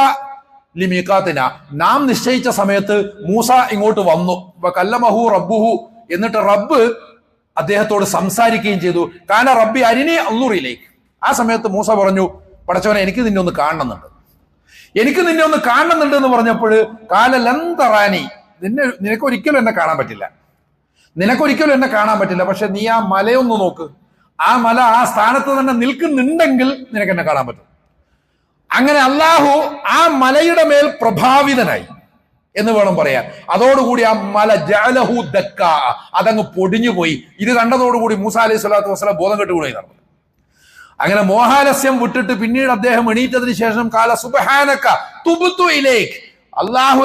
ലിമീഖാത്തിന, നാം നിശ്ചയിച്ച സമയത്ത് മൂസ ഇങ്ങോട്ട് വന്നു. വകല്ലമഹു റബ്ബുഹു, എന്നിട്ട് റബ്ബ് അദ്ദേഹത്തോട് സംസാരിക്കുകയും ചെയ്തു. കാന റബ്ബി അരിനി അൻദുറിലേക്ക്. ആ സമയത്ത് മൂസ പറഞ്ഞു, പടച്ചവനെ എനിക്ക് നിന്നെ ഒന്ന് കാണണമെന്നുണ്ട് എന്ന് പറഞ്ഞപ്പോൾ കാല ലൻ തറാനി, നിനക്കൊരിക്കലും എന്നെ കാണാൻ പറ്റില്ല. പക്ഷെ നീ ആ മലയൊന്ന് നോക്ക്. ആ മല ആ സ്ഥാനത്ത് തന്നെ നിൽക്കുന്നുണ്ടെങ്കിൽ നിനക്ക് എന്നെ കാണാൻ പറ്റും. അങ്ങനെ അള്ളാഹു ആ മലയുടെ മേൽ പ്രഭാവിതനായി എന്ന് വേണം പറയാൻ. അതോടുകൂടി ആ മല ജഅലഹു ദക്ക, അതങ്ങ് പൊടിഞ്ഞുപോയി. ഇത് കണ്ടതോടുകൂടി മൂസാ അലൈഹി സ്വലാത്തു വസ്സലാം ബോധം കെട്ടുകൂടി നടന്നു. അങ്ങനെ മോഹാലസ്യം വിട്ടിട്ട് പിന്നീട് അദ്ദേഹം എണീറ്റതിന് ശേഷം കാല സുബ്ഹാനക തുബ്തു ഇലൈക്, അള്ളാഹു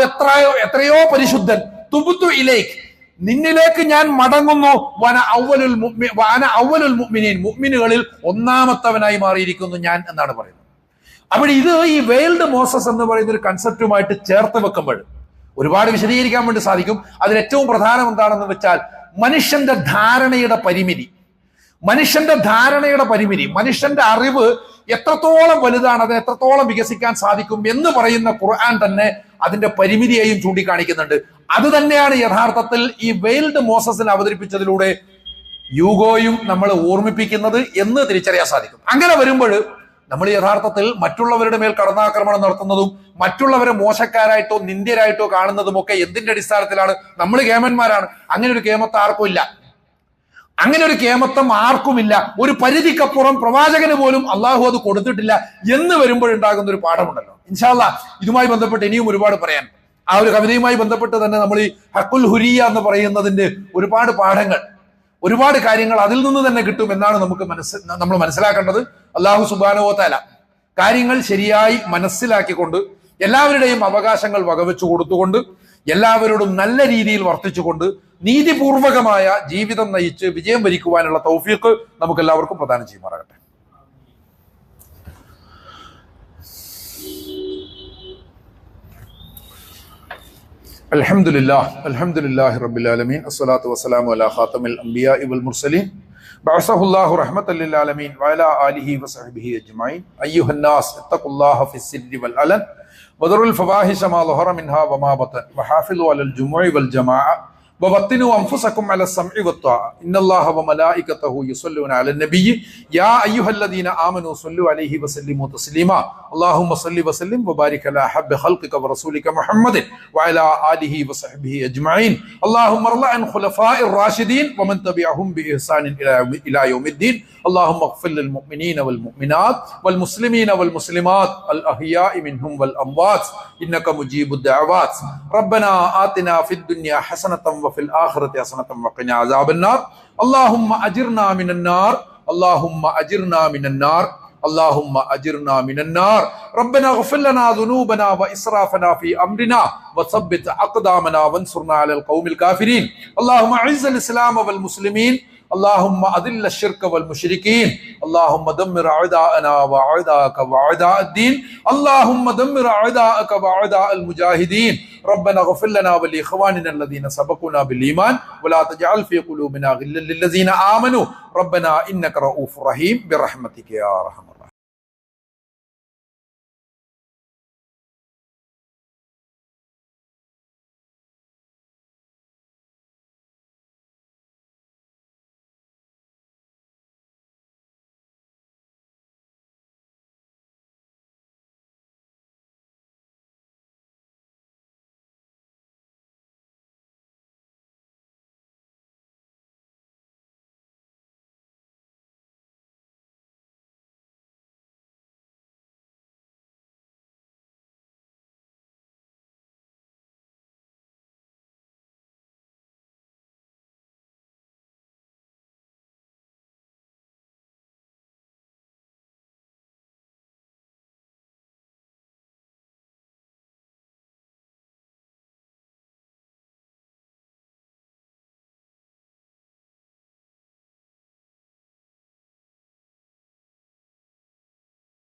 എത്രയോ പരിശുദ്ധൻ. തുബ്തു ഇലൈക്, നിന്നിലേക്ക് ഞാൻ മടങ്ങുന്നു. വന അവ്വലുൽ മുഅ്മിനീൻ, മുഅ്മിനുകളിൽ ഒന്നാമത്തവനായി മാറിയിരിക്കുന്നു ഞാൻ എന്നാണ് പറയുന്നത്. അപ്പോൾ ഇത് ഈ വെയിൽഡ് മോസസ് എന്ന് പറയുന്ന ഒരു കൺസെപ്റ്റുമായിട്ട് ചേർത്ത് വെക്കുമ്പോൾ ഒരുപാട് വിശദീകരിക്കാൻ വേണ്ടി സാധിക്കും. അതിൽ ഏറ്റവും പ്രധാനം എന്താണെന്ന് വെച്ചാൽ മനുഷ്യന്റെ ധാരണയുടെ പരിമിതി, മനുഷ്യന്റെ അറിവ് എത്രത്തോളം വലുതാണ്, അതിന് എത്രത്തോളം വികസിക്കാൻ സാധിക്കും എന്ന് പറയുന്ന ഖുർആൻ തന്നെ അതിന്റെ പരിമിതിയെയും ചൂണ്ടിക്കാണിക്കുന്നുണ്ട്. അത് തന്നെയാണ് യഥാർത്ഥത്തിൽ ഈ വെയിൽഡ് മോസസിനെ അവതരിപ്പിച്ചതിലൂടെ യൂഗോയും നമ്മൾ ഓർമ്മിപ്പിക്കുന്നത് എന്ന് തിരിച്ചറിയാൻ സാധിക്കും. അങ്ങനെ വരുമ്പോൾ നമ്മൾ യഥാർത്ഥത്തിൽ മറ്റുള്ളവരുടെ മേൽ കടന്നാക്രമണം നടത്തുന്നതും മറ്റുള്ളവരെ മോശക്കാരായിട്ടോ നിന്ദ്യരായിട്ടോ കാണുന്നതും ഒക്കെ എന്തിന്റെ അടിസ്ഥാനത്തിലാണ്? നമ്മൾ കേമന്മാരാണ്. അങ്ങനെ ഒരു കേമത്വം ആർക്കുമില്ല. ഒരു പരിധിക്കപ്പുറം പ്രവാചകന് പോലും അള്ളാഹു അത് കൊടുത്തിട്ടില്ല എന്ന് വരുമ്പോഴുണ്ടാകുന്ന ഒരു പാഠമുണ്ടല്ലോ. ഇൻഷാ അല്ലാഹ് ഇതുമായി ബന്ധപ്പെട്ട് ഇനിയും ഒരുപാട് പറയാൻ. ആ ഒരു കവിതയുമായി ബന്ധപ്പെട്ട് തന്നെ നമ്മൾ ഈ ഹഖുൽ ഹുരിയ എന്ന് പറയുന്നതിന്റെ ഒരുപാട് പാഠങ്ങൾ, ഒരുപാട് കാര്യങ്ങൾ അതിൽ നിന്ന് തന്നെ കിട്ടും എന്നാണ് നമ്മൾ മനസ്സിലാക്കേണ്ടത്. അല്ലാഹു സുബ്ഹാനഹു വ തആല കാര്യങ്ങൾ ശരിയായി മനസ്സിലാക്കിക്കൊണ്ട് എല്ലാവരുടെയും അവകാശങ്ങൾ വകവെച്ചു കൊടുത്തുകൊണ്ട് എല്ലാവരോടും നല്ല രീതിയിൽ വർത്തിച്ചുകൊണ്ട് നീതിപൂർവകമായ ജീവിതം നയിച്ച് വിജയം വരിക്കുവാനുള്ള തൗഫീഖ് നമുക്ക് എല്ലാവർക്കും പ്രദാനം ചെയ്യുമാറാകട്ടെ. അൽഹംദുലില്ലാഹി റബ്ബിൽ ആലമീൻ അസ്സലാത്തു വസ്സലാമു അലാ ഖാതമിൽ അംബിയാഇ വൽ മുർസലീൻ ബഅസഹുല്ലാഹു റഹ്മത്തൽ ലിൽ ആലമീൻ വഅലാ ആലിഹി വസഹ്ബിഹി അജ്മഈൻ അയ്യുഹന്നാസ് ഇത്തഖുല്ലാഹ ഫിസ്സിരി വൽ അലൻ വദറുൽ ഫവാഹിശ മാ ളഹറ മിൻഹാ വമാ ബതൻ വഹാഫിളു അലൽ ജുമുഇ വൽ ജമാഅ ووطنوا أنفسكم على السمع والطاعة إن الله وملائكته يصلون على النبي يا أيها الذين آمنوا صلوا عليه وسلموا تسليما اللهم صل وسلم وبارك على حب خلقك ورسولك محمد وعلى آله وصحبه أجمعين اللهم ارض عن خلفاء الراشدين ومن تبعهم بإحسان إلى يوم الدين اللهم اغفر للمؤمنين والمؤمنات والمسلمين والمسلمات الأحياء منهم والأموات إنك مجيب الدعوات ربنا آتنا في الدنيا حسنة وفي الآخرة حسنة وقنا عذاب النار اللهم أجرنا من النار اللهم أجرنا من النار اللهم أجرنا من النار ربنا اغفر لنا ذنوبنا وإسرافنا في أمرنا وثبت أقدامنا وانصرنا على القوم الكافرين اللهم أعز الإسلام والمسلمين اللهم أذل الشرك والمشركين اللهم دمر أعداءنا وأعداءك وأعداء الدين اللهم دمر أعداءك وأعداء المجاهدين ربنا اغفر لنا ولإخواننا الذين سبقونا بالإيمان ولا تجعل في قلوبنا غلا للذين آمنوا ربنا إنك رؤوف رحيم برحمتك يا أرحم الراحمين.